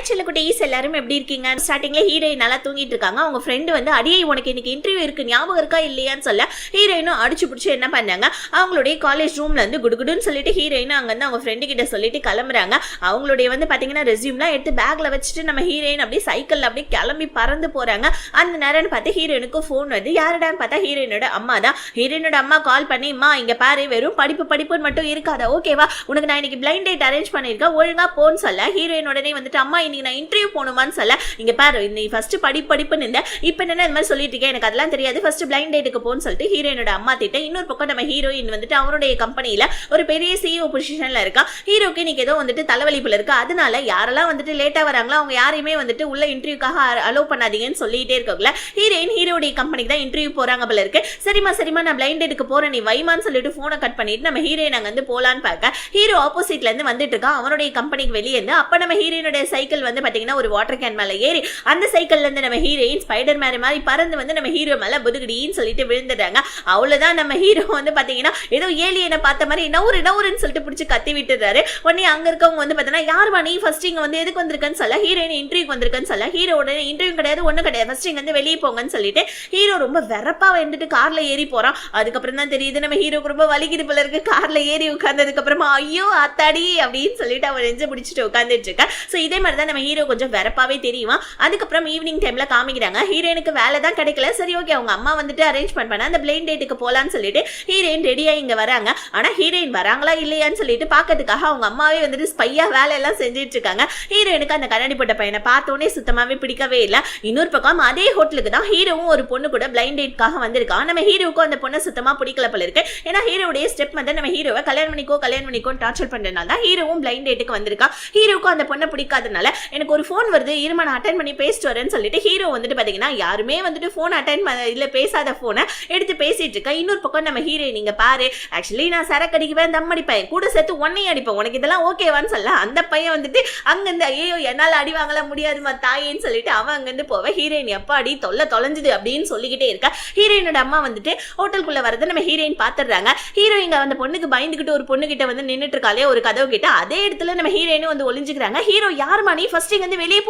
Hi செல்லக்குட்டீஸ், எல்லாரும் எப்படி இருக்கீங்க? ஸ்டார்டிங்ல ஹீரோயின் நல்லா தூங்கிட்டு இருக்காங்க. அவங்க ஃப்ரெண்டு வந்து அடியே உனக்கு இன்னைக்கு இன்டர்வியூ இருக்கு, ஞாபகம் இருக்கா இல்லையான்னு சொல்ல ஹீரோயினும் அடிச்சு பிடிச்சி என்ன பண்ணாங்க, அவங்களுடைய காலேஜ் ரூம்ல இருந்து குடுகுடுன்னு சொல்லிட்டு ஹீரோயினும் அங்க இருந்து அவங்க ஃப்ரெண்டு கிட்ட சொல்லிட்டு கிளம்புறாங்க. அவங்களுடைய வந்து பாத்தீங்கன்னா ரெஸ்யூம்லாம் எடுத்து பேக்ல வச்சுட்டு நம்ம ஹீரோயின் அப்படியே சைக்கிள்ல அப்படியே கிளம்பி பறந்து போறாங்க. அந்த நேரம் பார்த்து ஹீரோயினுக்கு போன் வருது. யாருடான்னு பார்த்தா ஹீரோயினோட அம்மா தான். ஹீரோயினோட அம்மா கால் பண்ணி, அம்மா இங்க பாரு, வெறும் படிப்புன்னு மட்டும் இருக்காதா, ஓகேவா, உனக்கு நான் இன்னைக்கு பிளைண்ட் டேட் அரேஞ்ச் பண்ணிருக்கேன், ஒழுங்கா போன்னு சொல்ல ஹீரோயின் உடனே வந்துட்டு, அம்மா இன்னைக்கு நான் இன்டர்வியூ போகணுமான்னு சொல்ல, இங்க பாரு நீ ஃபர்ஸ்ட் படிப்புன்னு இருந்த, இப்ப என்ன இந்த மாதிரி சொல்லிட்டு இருக்கேன், எனக்கு அதெல்லாம் தெரியாது, ஃபர்ஸ்ட் பிளைண்ட் டேட்டுக்கு போன்னு சொல்லிட்டு ஹீரோயினோட அம்மா திட்ட. இன்னொரு பக்கம் நம்ம ஹீரோயின் வந்துட்டு அவருடைய கம்பெனியில ஒரு பெரிய சிஇஓ பொசிஷன்ல இருக்கா. ஹீரோக்கு இன்னைக்கு ஏதோ வந்துட்டு தலைவலிப்புல இருக்கு, அதனால யாரெல்லாம் வந்துட்டு லேட்டா வராங்களோ அவங்க யாரையுமே வந்துட்டு உள்ள இன்டர்வியூக்காக அலோவ் பண்ணாதீங்கன்னு சொல்லிட்டே இருக்கல. ஹீரோயின் ஹீரோடைய கம்பெனிக்கு தான் இன்டர்வியூ போறாங்க போல இருக்கு. சரிமா நான் பிளைண்ட் டேட்டுக்கு போறேன், நீ வைமான்னு சொல்லிட்டு போனை கட் பண்ணிட்டு நம்ம ஹீரோயின் அங்க வந்து போலான்னு பார்க்க ஹீரோ ஆப்போசிட்ல இருந்து வந்துட்டு இருக்கா. அவனுடைய கம்பெனிக்கு வெளியே இருந்து அப்ப நம்ம ஹீரோயினுடைய சைக்கிள் வந்து பாத்தீங்கன்னா ஒரு வாட்டர் கேன் மேல ஏறி அந்த சைக்கிள்ல இருந்து நம்ம ஹீரோயின் ஸ்பைடர் மேன் மாதிரி பறந்து வந்து நம்ம ஹீரோ மேல புதுகுடின்னு சொல்லிட்டு விழுந்துட்டாங்க. அவ்வளவுதான், நம்ம ஹீரோ வந்து பாத்தீங்கன்னா ஏதோ ஏலியனை பார்த்த மாதிரி நவுருன்னு சொல்லிட்டு பிடிச்சி கத்தி விட்டுறாரு. உடனே அங்க இருக்கவங்க வந்து பாத்தீங்கன்னா, யாருமா நீ ஃபர்ஸ்ட் இங்க வந்து எதுக்கு வந்திருக்கன்னு சொல்ல, ஹீரோயின் இன்டர்வியூக்கு வந்திருக்கன்னு சொல்ல, ஹீரோ உடனே இன்டர்வியூ கிடையாது ஒண்ணு கிடையாது, ஃபர்ஸ்ட் இங்க வந்து வெளியே போங்கன்னு சொல்லிட்டு ஹீரோ ரொம்ப வெறப்பா வந்துட்டு கார்ல ஏறி போறான். அதுக்கப்புறம் தான் தெரியுது நம்ம ஹீரோக்கு ரொம்ப வலிக்குது போல இருக்கு. கார்ல ஏறி உட்கார்ந்ததுக்கு அப்புறமா ஐயோ அத்தாடி அப்படின்னு சொல்லிட்டு அவன் நெஞ்சு பிடிச்சிட்டு உட்காந்துட்டு இருக்க. சோ இதே மாதிரி தான் நம்ம ஹீரோ கொஞ்சம் வெறப்பாவே தெரியுமா. அதுக்கப்புறம் ஈவினிங் டைம்ல காமிக்கிறாங்க, ஹீரோயினுக்கு வேலை தான் கிடைக்கல, சரி ஓகே அவங்க அம்மா வந்துட்டு அரேஞ்ச் பண்ண அந்த பிளைண்ட் டேட்டுக்கு போலான்னு சொல்லிட்டு ஹீரோயின் ரெடியா இங்க வராங்க. ஆனா ஹீரோயின் வராங்களா இல்லையான்னு சொல்லிட்டு பாக்கிறதுக்காக அவங்க அம்மாவே வந்துட்டு ஸ்பையா வேலை எல்லாம் செஞ்சுட்டு இருக்காங்க. ஹீரோயினுக்கு அந்த கண்ணாடி போட்ட பையனை பார்த்தோன்னே சுத்தமாவே பிடிக்கவே இல்லை. இன்னொரு பக்கம் அதே ஹோட்டலுக்கு தான் ஹீரோவும் ஒரு பொண்ணு கூட பிளைண்ட் டேட்காக வந்திருக்கான். நம்ம ஹீரோவுக்கும் அந்த பொண்ணை சுத்தமா பிடிக்கல போல இருக்கு. ஏன்னா ஹீரோடைய ஸ்டெப் வந்து நம்ம ஹீரோவை கல்யாணம் பண்ணிக்கோ டார்ச்சர் பண்றதுனால தான் ஹீரோவும் பிளைண்ட் டேட்டுக்கு வந்திருக்கா. ஹீரோவுக்கும் அந்த பொண்ணை பிடிக்காதனால எனக்கு ஒரு போன் வருது, இருமா நான் அட்டென்ட் பண்ணி பேசிட்டு வரேன்னு சொல்லிட்டு ஹீரோ வந்துட்டு பாத்தீங்கன்னா யாருமே வந்துட்டு போன் அட்டென்ட் இல்ல பேசாத போனை எடுத்து பேசிட்டு இருக்கா. இன்னொரு பக்கம் நம்ம ஹீரோயின், நீங்க பாரு ஆக்சுவலி நான் சரக்கு அடிக்குவேன், தம் அடிப்பேன், கூட சேர்த்து ஒன்னையும் அடிப்பேன், உனக்கு இதெல்லாம் ஓகேவான்னு சொல்ல அந்த பையன் வந்துட்டு அங்கிருந்து ஐயோ என்னால அடி வாங்கல முடியாதுமா தாயேன்னு சொல்லிட்டு அவன் அங்கிருந்து போவ. ஹீரோயின் எப்ப அடி தொலைஞ்சுது அப்படின்னு சொல்லிக்கிட்டே இருக்கா. ஹீரோயினோட அம்மா வந்துட்டு ஹோட்டலுக்குள்ள வரது நம்ம ஹீரோயின் பாத்துறாங்க. ஹீரோயின் அந்த பொண்ணுக்கு பயந்துகிட்டு ஒரு பொண்ணு கிட்ட வந்து நின்னுட்டு இருக்காளே ஒரு கதவு கிட்ட, அதே இடத்துல நம்ம ஹீரோயினும் வந்து ஒளிஞ்சுக்கிறாங்க. ஹீரோ யாருமா நீ ஃபர்ஸ்ட் இங்க வந்து வெளியே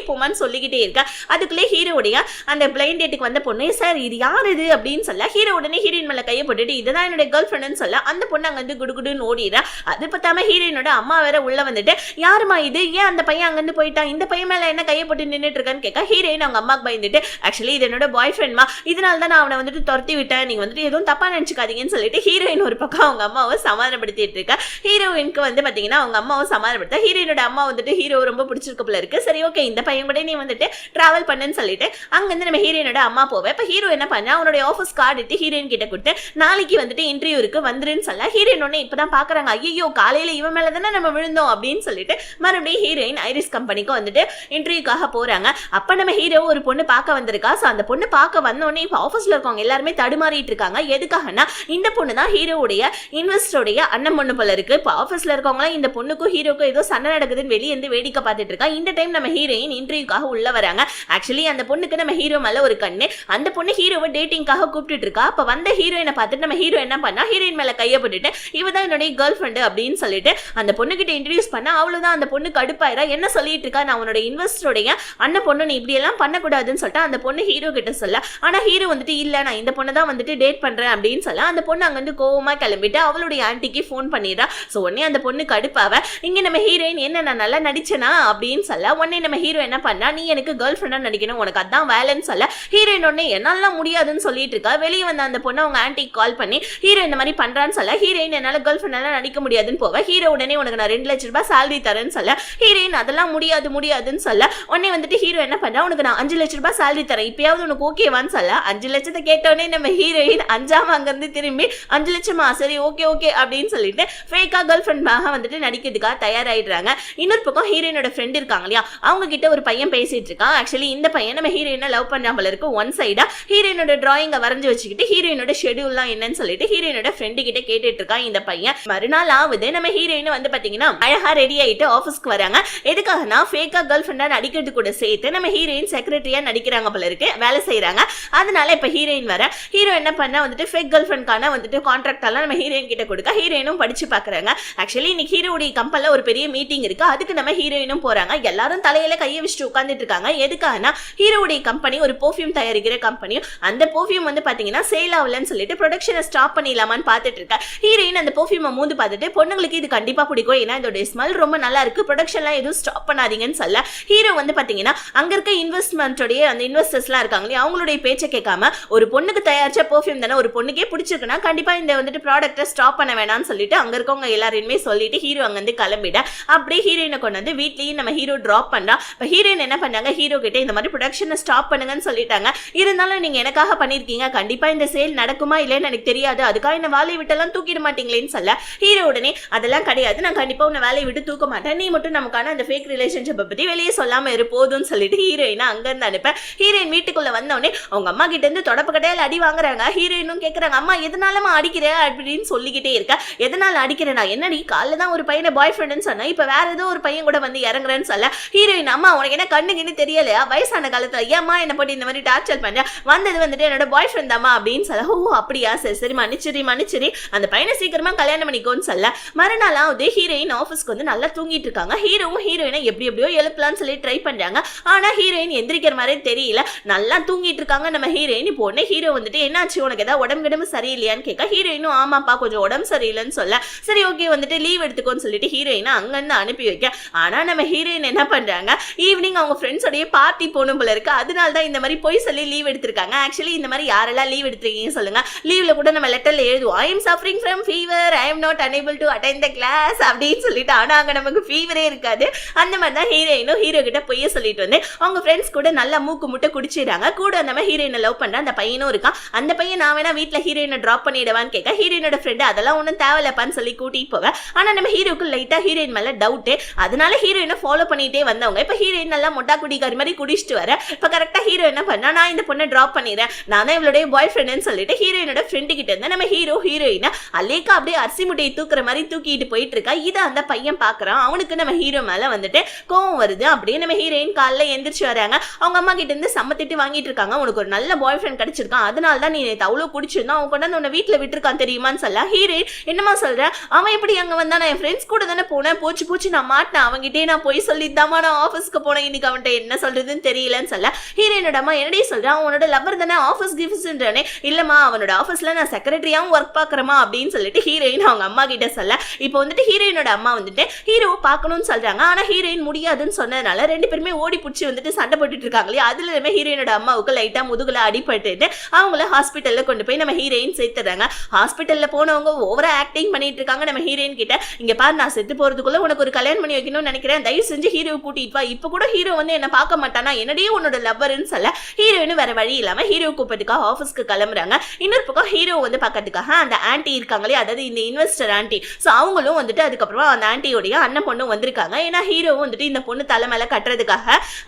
போமான்னு சொல்லிக்கிட்டே இருக்கா. அதுக்குள்ளே ஹீரோடைய அந்த பிளைண்ட் டேட்டுக்கு வந்த பொண்ணு, சார் இது யார் இது அப்படின்னு சொல்ல ஹீரோ உடனே ஹீரோயின் மேல கையை போட்டுட்டு இதுதான் என்னோட கேர்ள் ஃப்ரெண்ட்னு சொல்ல அந்த பொண்ணு அங்க வந்து குடுகுடுன்னு ஓடிடுறா. அது பார்த்தாம ஹீரோயினோட அம்மா வேற உள்ள வந்துட்டு, யாருமா இது, ஏன் அந்த பையன் அங்க இருந்து போயிட்டான், இந்த பையன் மேல என்ன கையை போட்டு நின்னுட்டு இருக்கான்னு கேட்க ஹீரோயின் அவங்க அம்மாக்கு பயந்துட்டு, ஆக்சுவலி இது என்னோட பாய் ஃப்ரெண்ட்மா, இதனால தான் நான் அவனை வந்துட்டு துரத்தி விட்டேன், நீங்க வந்துட்டு எதுவும் தப்பா நினைச்சுக்காதீங்கன்னு சொல்லிட்டு ஹீரோயின் ஒரு பக்கம் அவங்க அம்மாவை சமாதானப்படுத்திட்டு இருக்கா. ஹீரோயினுக்கு வந்து பாத்தீங்கன்னா அவங்க அம்மாவை சமாதானப்படுத்த ஹீரோயினோட அம்மா வந்துட்டு ஹீரோ ரொம்ப பிடிச்சிருக்க போல இருக்கு. சரி ஓகே இந்த பையன் கூட நீ வந்துட்டு டிராவல் பண்ணுன்னு சொல்லிட்டு அங்கிருந்து நம்ம ஹீரோயினோட அம்மா போவேன். இப்ப ஹீரோ என்ன பண்ணா அவனுடைய ஆஃபீஸ் கார்டு எடுத்து ஹீரோயின் கிட்ட கொடுத்து நாளைக்கு வந்துட்டு இன்டர்வியூ இருக்கு வந்துருன்னு சொல்ல ஹீரோயின் ஒன்னு இப்பதான் பாக்குறாங்க, ஐயோ காலையில இவன் மேல தானே நம்ம விழுந்தோம் அப்படின்னு சொல்லிட்டு மறுபடியும் ஹீரோயின் ஐரிஸ் கம்பெனிக்கு வந்துட்டு இன்டர்வியூக்காக போறாங்க. அப்ப நம்ம ஹீரோ ஒரு பொண்ணு பார்க்க வந்திருக்கா. சோ அந்த பொண்ணு பார்க்க வந்தோடனே இப்ப ஆஃபீஸ்ல இருக்கவங்க எல்லாருமே தடுமாறிட்டு இருக்காங்க. எதுக்காகனா இந்த பொண்ணு தான் ஹீரோவுடைய இன்வெஸ்டருடைய அண்ணன் பொண்ணு போல இருக்கு. இப்ப ஆஃபீஸ்ல இருக்கவங்க இந்த பொண்ணுக்கும் ஹீரோக்கும் ஏதோ சண்டை நடக்குதுன்னு வெளியே இருந்து வேடிக்கை பார்த்துட்டு இருக்கா. இந்த டைம் நம்ம ஹீரோயின் இன்டர்வியூக்காக உள்ள வராங்க. ஆக்சுவலி அந்த பொண்ணுக்கு நம்ம ஹீரோ மேல ஒரு கண்ணு, அந்த பொண்ணு ஹீரோவை டேட்டிங்காக கூப்பிட்டு இருக்கா. அப்ப வந்த ஹீரோயினை பார்த்துட்டு நம்ம ஹீரோ என்ன பண்ணா ஹீரோயின் மேல கையை போட்டுட்டு இவதான் என்னுடைய கேர்ள் ஃப்ரெண்டு அப்படின்னு சொல்லிட்டு அந்த பொண்ணு கிட்ட இன்ட்ரோடியூஸ் பண்ணா. அவ்வளவுதான், அந்த பொண்ணு கடுப்பாயிரா, என்ன சொல்லிட்டு இருக்கா, நான் உன்னோட இன்வெஸ்டருடைய அண்ணன் பொண்ணு, நீ இப்படி எல்லாம் பண்ணக்கூடாதுன்னு சொல்லிட்டு அந்த பொண்ணு ஹீரோ கிட்ட சொல்ல. ஆனா ஹீரோ வந்துட்டு இல்ல நான் இந்த பொண்ணை தான் வந்துட்டு டேட் பண்றேன் அப்படின்னு சொல்ல அந்த பொண்ணு அங்க வந்து கோவமா கிளம்பிட்டு அவளுடைய ஆன்டிக்கு போன் பண்ணிடுறா. சோ உடனே அந்த பொண்ணு கடுப்பாவ, இங்க நம்ம ஹீரோயின் என்ன நான் நல்லா நடிச்சனா அப்படின்னு சொல்ல உடனே நம்ம ஹீரோ என்ன பண்ணா, நீ எனக்கு கேர்ள் ஃப்ரெண்டா நடிக்கணும், உனக்கு அதான் வேலைன்னு சொல்ல ஹீரோயின் உடனே என்னால முடியாதுன்னு சொல்லிட்டு இருக்கா. வெளியே வந்த அந்த பொண்ணு அவங்க ஆன்டிக்கு கால் பண்ணி ஹீரோ இந்த மாதிரி பண்றான்னு சொல்ல ஹீரோயின் என்னால கேர்ள் ஃப்ரெண்டால நடிக்க முடியாதுன்னு போவ. ஹீரோ உடனே உனக்கு நான் 2 லட்சம் ரூபாய் சேலரி தரேன்னு சொல்ல ஹீரோயின் அதெல்லாம் முடியாதுன்னு சொல்ல உடனே வந்துட்டு ஹீரோ என்ன பண்றா, உனக்கு நான் 5 லட்சம் ரூபாய் சேலரி தரேன், இப்பயாவது உனக்கு ஓகேவான்னு சொல்ல 5 லட்சத்தை கேட்டோடனே நம்ம ஹீரோயின் அஞ்சாம அங்க இருந்து திரும்பி 5 லட்சமா சரி ஓகே அப்படின்னு சொல்லிட்டு ஃபேக்கா கேர்ள் ஃப்ரெண்டாக வந்துட்டு நடிக்கிறதுக்காக தயாராயிடுறாங்க. இன்னொரு பக்கம் ஹீரோயினோட ஃப்ரெண்ட் இருக்காங்க இல்லையா, அவங்க கிட்ட ஒரு பையன் பேசிட்டு இருக்கான். ஆக்சுவலி இந்த பையன் நம்ம ஹீரோயினை லவ் பண்றாமல இருக்கு. ஒன் சைடா ஹீரோயினோட டிராயிங்க வரைஞ்சு வச்சுக்கிட்டு ஹீரோயினோட ஷெட்யூல்லாம் என்னன்னு சொல்லிட்டு ஹீரோயினோட ஃப்ரெண்டு கிட்ட கேட்டுட்டு இருக்கான் இந்த பையன். மறுநாள் ஆகுது, நம்ம ஹீரோயின் வந்து பாத்தீங்கன்னா அழகா ரெடி ஆயிட்டு ஆபீஸ்க்கு வராங்க. எதுக்காகனா ஃபேக்கா கேர்ள் ஃப்ரெண்டா நடிக்கிறது கூட சேர்த்து நம்ம ஹீரோயின் செக்ரட்டரியா நடிக்கிறாங்க போல இருக்கு, வேலை செய்யறாங்க. அதனால இப்ப ஹீரோயின் வர ஹீரோ என்ன பண்ணா வந்துட்டு ஃபேக் கேர்ள் ஃப்ரெண்ட்கான வந்துட்டு கான்ட்ராக்ட் எல்லாம் நம்ம ஹீரோயின் கிட்ட கொடுக்க ஹீரோயினும் படிச்சு பாக்குறாங்க. ஆக்சுவலி இன்னைக்கு ஹீரோடைய கம்பெனில ஒரு பெரிய மீட்டிங் இருக்கு, அதுக்கு நம்ம ஹீரோயினும் போறாங்க. போறாங்க. எல்லாரும் தலையில கையை வச்சுட்டு உட்கார்ந்துட்டு இருக்காங்க. எதுக்காகனா ஹீரோவுடைய கம்பெனி ஒரு பெர்ஃப்யூம் தயாரிக்கிற கம்பெனி. அந்த பெர்ஃப்யூம் வந்து பாத்தீங்கன்னா சேல் ஆகலன்னு சொல்லிட்டு ப்ரொடக்ஷனை ஸ்டாப் பண்ணிடலாமான்னு பார்த்துட்டு இருக்கா. ஹீரோயின் அந்த பெர்ஃப்யூமை மூந்து பார்த்துட்டு பொண்ணுங்களுக்கு இது கண்டிப்பா பிடிக்கும், ஏன்னா இதோட ஸ்மெல் ரொம்ப நல்லா இருக்கு, ப்ரொடக்ஷன்லாம் எதுவும் ஸ்டாப் பண்ணாதீங்கன்னு சொல்ல ஹீரோ வந்து பாத்தீங்கன்னா அங்க இருக்க இன்வெஸ்ட்மெண்டோடைய அந்த இன்வெஸ்டர்ஸ்லாம் இருக்காங்களே அவங்களுடைய பேச்சை கேட்காம ஒரு பொண்ணுக்கு தயாரிச்ச பெர்ஃப்யூம் தானே ஒரு பொண்ணுக்கே பிடிச்சிருக்குன்னா கண்டிப்பா இந்த வந்துட்டு ப்ராடக்ட்டை ஸ்டாப் பண்ண வேணாம்னு சொல்லிட்டு அங்க இருக்கவங்க எல்லாரையுமே சொல்லிட்டு ஹீரோ அங்க வந்து கிளம்பிட அப்படியே ஹீரோயினை கொண்டு வந்து வீட்லயும் நம்ம ஹீரோ டிராப் பண்றா. ஹீரோயின் என்ன பண்ணாங்க, ஹீரோ கிட்ட இந்த மாதிரி ப்ரொடக்ஷனை ஸ்டாப் பண்ணுங்கன்னு சொல்லிட்டாங்க, இருந்தாலும் நீங்க எனக்காக பண்ணிருக்கீங்க, கண்டிப்பா இந்த சேல் நடக்குமா இல்லைன்னு எனக்கு தெரியாது, அதுக்காக இந்த வேலையை விட்டெல்லாம் தூக்கிட மாட்டீங்களேன்னு சொல்ல ஹீரோ உடனே அதெல்லாம் கிடையாது, நான் கண்டிப்பா உன்னை வேலையை விட்டு தூக்க மாட்டேன், நீ மட்டும் நமக்கான அந்த ஃபேக் ரிலேஷன்ஷிப்பை பத்தி வெளியே சொல்லாம இரு போதும்னு சொல்லிட்டு ஹீரோயினை அங்க இருந்து அனுப்ப ஹீரோயின் வீட்டுக்குள்ள வந்தோடனே அவங்க அம்மா கிட்ட இருந்து தொடப்பு கடையில அடி வாங்குறாங்க. ஹீரோயினும் கேட்கறாங்க, அம்மா எதனாலமா அடிக்கிற அப்படின்னு சொல்லிக்கிட்டே இருக்க. எதனால அடிக்கிறேனா, என்னடி காலைல தான் ஒரு பையனை பாய் ஃப்ரெண்ட்னு சொன்னா இப்ப வேற ஏதோ ஒரு பையன் கூட வந்து இறங்குறேன்னு சொல்ல ஹீரோயின், அம்மா உனக்கு என்ன கண்ணுக்குன்னு தெரியலையா, வயசான காலத்துல ஏம்மா என்ன போட்டு இந்த மாதிரி டார்ச்சர் பண்ண, வந்தது வந்துட்டு என்னோட பாய் ஃப்ரெண்ட் தாமா அப்படின்னு சொல்ல, ஓ அப்படியா, சரி சரி மன்னிச்சிரி அந்த பையனை சீக்கிரமா கல்யாணம் பண்ணிக்கோன்னு சொல்ல மறுநாளாவது ஹீரோயின் ஆஃபீஸ்க்கு வந்து நல்லா தூங்கிட்டு இருக்காங்க. ஹீரோவும் ஹீரோயினை எப்படியோ எழுப்பலாம்னு சொல்லி ட்ரை பண்றாங்க. ஆனா ஹீரோயின் எந்திரிக்கிற மாதிரி தெரியல, நல்லா தூங்கிட்டு இருக்காங்க நம்ம ஹீரோயின். இப்போ உடனே ஹீரோ வந்துட்டு என்னாச்சு உனக்கு ஏதாவது உடம்பு சரியில்லையான்னு கேட்க ஹீரோயினும் ஆமாப்பா கொஞ்சம் உடம்பு சரியில்லைன்னு சொல்ல சரி ஓகே வந்துட்டு லீவ் எடுத்துக்கோன்னு சொல்லிட்டு ஹீரோயினை அங்கிருந்து அனுப்பி வைக்க. ஆனா நம்ம ஹீரோயின் என்ன பண்றாங்க, ஈவினிங் அவங்க ஃப்ரெண்ட்ஸோடைய பார்ட்டி போகணும் போல இருக்கு, அதனால தான் இந்த மாதிரி போய் சொல்லி லீவ் எடுத்திருக்காங்க. ஆக்சுவலி இந்த மாதிரி யாரெல்லாம் லீவ் எடுத்திருக்கீங்க சொல்லுங்க, லீவ்ல கூட நம்ம லெட்டர்ல எழுதுவோம், I am suffering from fever, I am not unable to attend the class அப்படின்னு சொல்லிட்டு. ஆனா அங்க நமக்கு ஃபீவரே இருக்காது. அந்த மாதிரி தான் ஹீரோயினும் ஹீரோ கிட்ட பொய்ய சொல்லிட்டு வந்து அவங்க ஃப்ரெண்ட்ஸ் கூட நல்லா மூக்கு முட்டை குடிச்சிடுறாங்க. கூட நம்ம ஹீரோயினை லவ் பண்ற அந்த பையனும் இருக்கான். அந்த பையன் நான் வேணா வீட்டுல ஹீரோயினை டிராப் பண்ணிடுவான்னு கேட்க ஹீரோயினோட ஃப்ரெண்ட் அதெல்லாம் ஒன்றும் தேவையில்லப்பான்னு சொல்லி கூட்டிட்டு போக. ஆனா நம்ம ஹீரோக்கு லைட்டா ஹீரோயின் மேல டவுட், அதனால ஹீரோயினை ஃபாலோ பண்ணிட்டே வந்தவங்க இப்ப ஹீரோயின் நல்லா மொட்டா குடிக்காரி மாதிரி குடிச்சிட்டு வர இப்ப கரெக்டா ஹீரோ என்ன பண்ணா, நான் இந்த பொண்ணை டிராப் பண்ணிடுறேன், நான் தான் இவளுடைய பாய் ஃப்ரெண்ட்னு சொல்லிட்டு ஹீரோயினோட ஃப்ரெண்டு கிட்ட இருந்து நம்ம ஹீரோயினை அலேக்கா அப்படியே அரிசி முட்டையை தூக்குற மாதிரி தூக்கிட்டு போயிட்டு இருக்கா. இதை அந்த பையன் பாக்குறான். அவனுக்கு நம்ம ஹீரோ மேல வந்துட்டு கோவம் வருது. அப்படியே நம்ம ஹீரோயின் காலைல எந்திரிச்சு வராங்க. அவங்க அம்மா கிட்ட இருந்து சம்மத்திட்டு வாங்கிட்டு இருக்காங்க, உனக்கு ஒரு நல்ல பாய் ஃப்ரெண்ட் கிடைச்சிருக்கான், அதனால தான் நீ அவ்வளவு குடிச்சிருந்தா அவன் கொண்டாந்து உன்னை வீட்டுல விட்டுருக்கான் தெரியுமான்னு சொல்ல ஹீரோயின் என்னமா சொல்ற, அவன் எப்படி அங்க வந்தா, நான் என் ஃப்ரெண்ட்ஸ் கூட தானே போனேன், போச்சு நான் மாட்டேன், அவங்கிட்டே நான் போய் சொல்லித்தாமா நான் ஆஃபீஸ்க்கு போனேன், இன்னைக்கு அவன்கிட்ட என்ன சொல்றதுன்னு தெரியலன்னு சொல்ல ஹீரோயினோட அம்மா என்னடி சொல்றான், அவனோட லவர் தானே ஆஃபீஸ் கிஃப்ட்ஸ்ன்றானே, இல்லம்மா அவனோட ஆஃபீஸ்ல நான் செக்ரட்டரியாவும் ஒர்க் பாக்குறமா அப்படின்னு சொல்லிட்டு ஹீரோயின் அவங்க அம்மா கிட்ட சொல்ல இப்போ வந்துட்டு ஹீரோயினோட அம்மா வந்துட்டு ஹீரோவை பார்க்கணும்னு சொல்றாங்க. ஆனா ஹீரோயின் முடியாதுன்னு சொன்னதுனால ரெண்டு பேருமே ஓடி பிடிச்சி வந்துட்டு சண்டை போட்டுட்டு இருக்காங்களே, அதுல ஹீரோயினோட அம்மாவுக்கு லைட்டா முதுகுல அடிபட்டு அவங்கள ஹாஸ்பிட்டல்ல கொண்டு போய் நம்ம ஹீரோயின் சேர்த்துறாங்க. ஹாஸ்பிட்டல்ல போனவங்க ஓவரா ஆக்டிங் பண்ணிட்டு இருக்காங்க. நம்ம ஹீரோயின் கிட்ட இங்க பாரு நான் செத்து போறதுக்குள்ள உனக்கு ஒரு கல்யாணம் பண்ணி வைக்கணும்னு நினைக்கிறேன், தயவு செஞ்சு ஹீரோவை கூட்டிட்டு வா, இப்ப கூட ஹீரோ வந்து என்ன பார்க்க மாட்டானா, என்னடியே உன்னோட லவ்வர்னு சொல்ல ஹீரோயின் வேற வழி இல்லாம ஹீரோ கூப்பிட்டுக்காக ஆஃபீஸ்க்கு கிளம்புறாங்க. இன்னொரு பக்கம் ஹீரோ வந்து பக்கத்துக்காக அந்த ஆன்டி இருக்காங்களே, அதாவது இந்த இன்வெஸ்டர் ஆன்டி, சோ அவங்களும் வந்துட்டு அதுக்கப்புறம் அந்த ஆன்டியோடைய அண்ணன் பொண்ணு வந்திருக்காங்க. ஏன்னா ஹீரோ வந்துட்டு இந்த பொண்ணு தலை மேல கட்டுறதுக்காக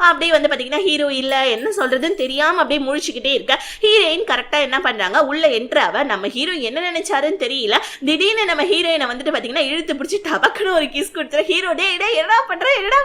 அப்படியே வந்து பாத்தீங்கன்னா ஹீரோ இல்ல என்ன சொல்றதுன்னு தெரியாம அப்படியே முழிச்சுக்கிட்டே இருக்க ஹீரோயின் கரெக்டா என்ன பண்றாங்க, உள்ள என்ட்ராவ நம்ம ஹீரோ என்ன நினைச்சாருன்னு தெரியல, திடீர்னு நம்ம ஹீரோயினை வந்துட்டு பாத்தீங்கன்னா இழுத்து பிடிச்சி டபக்குன்னு ஒரு கிஸ் கொடுத்துற ஹீரோ என்னடா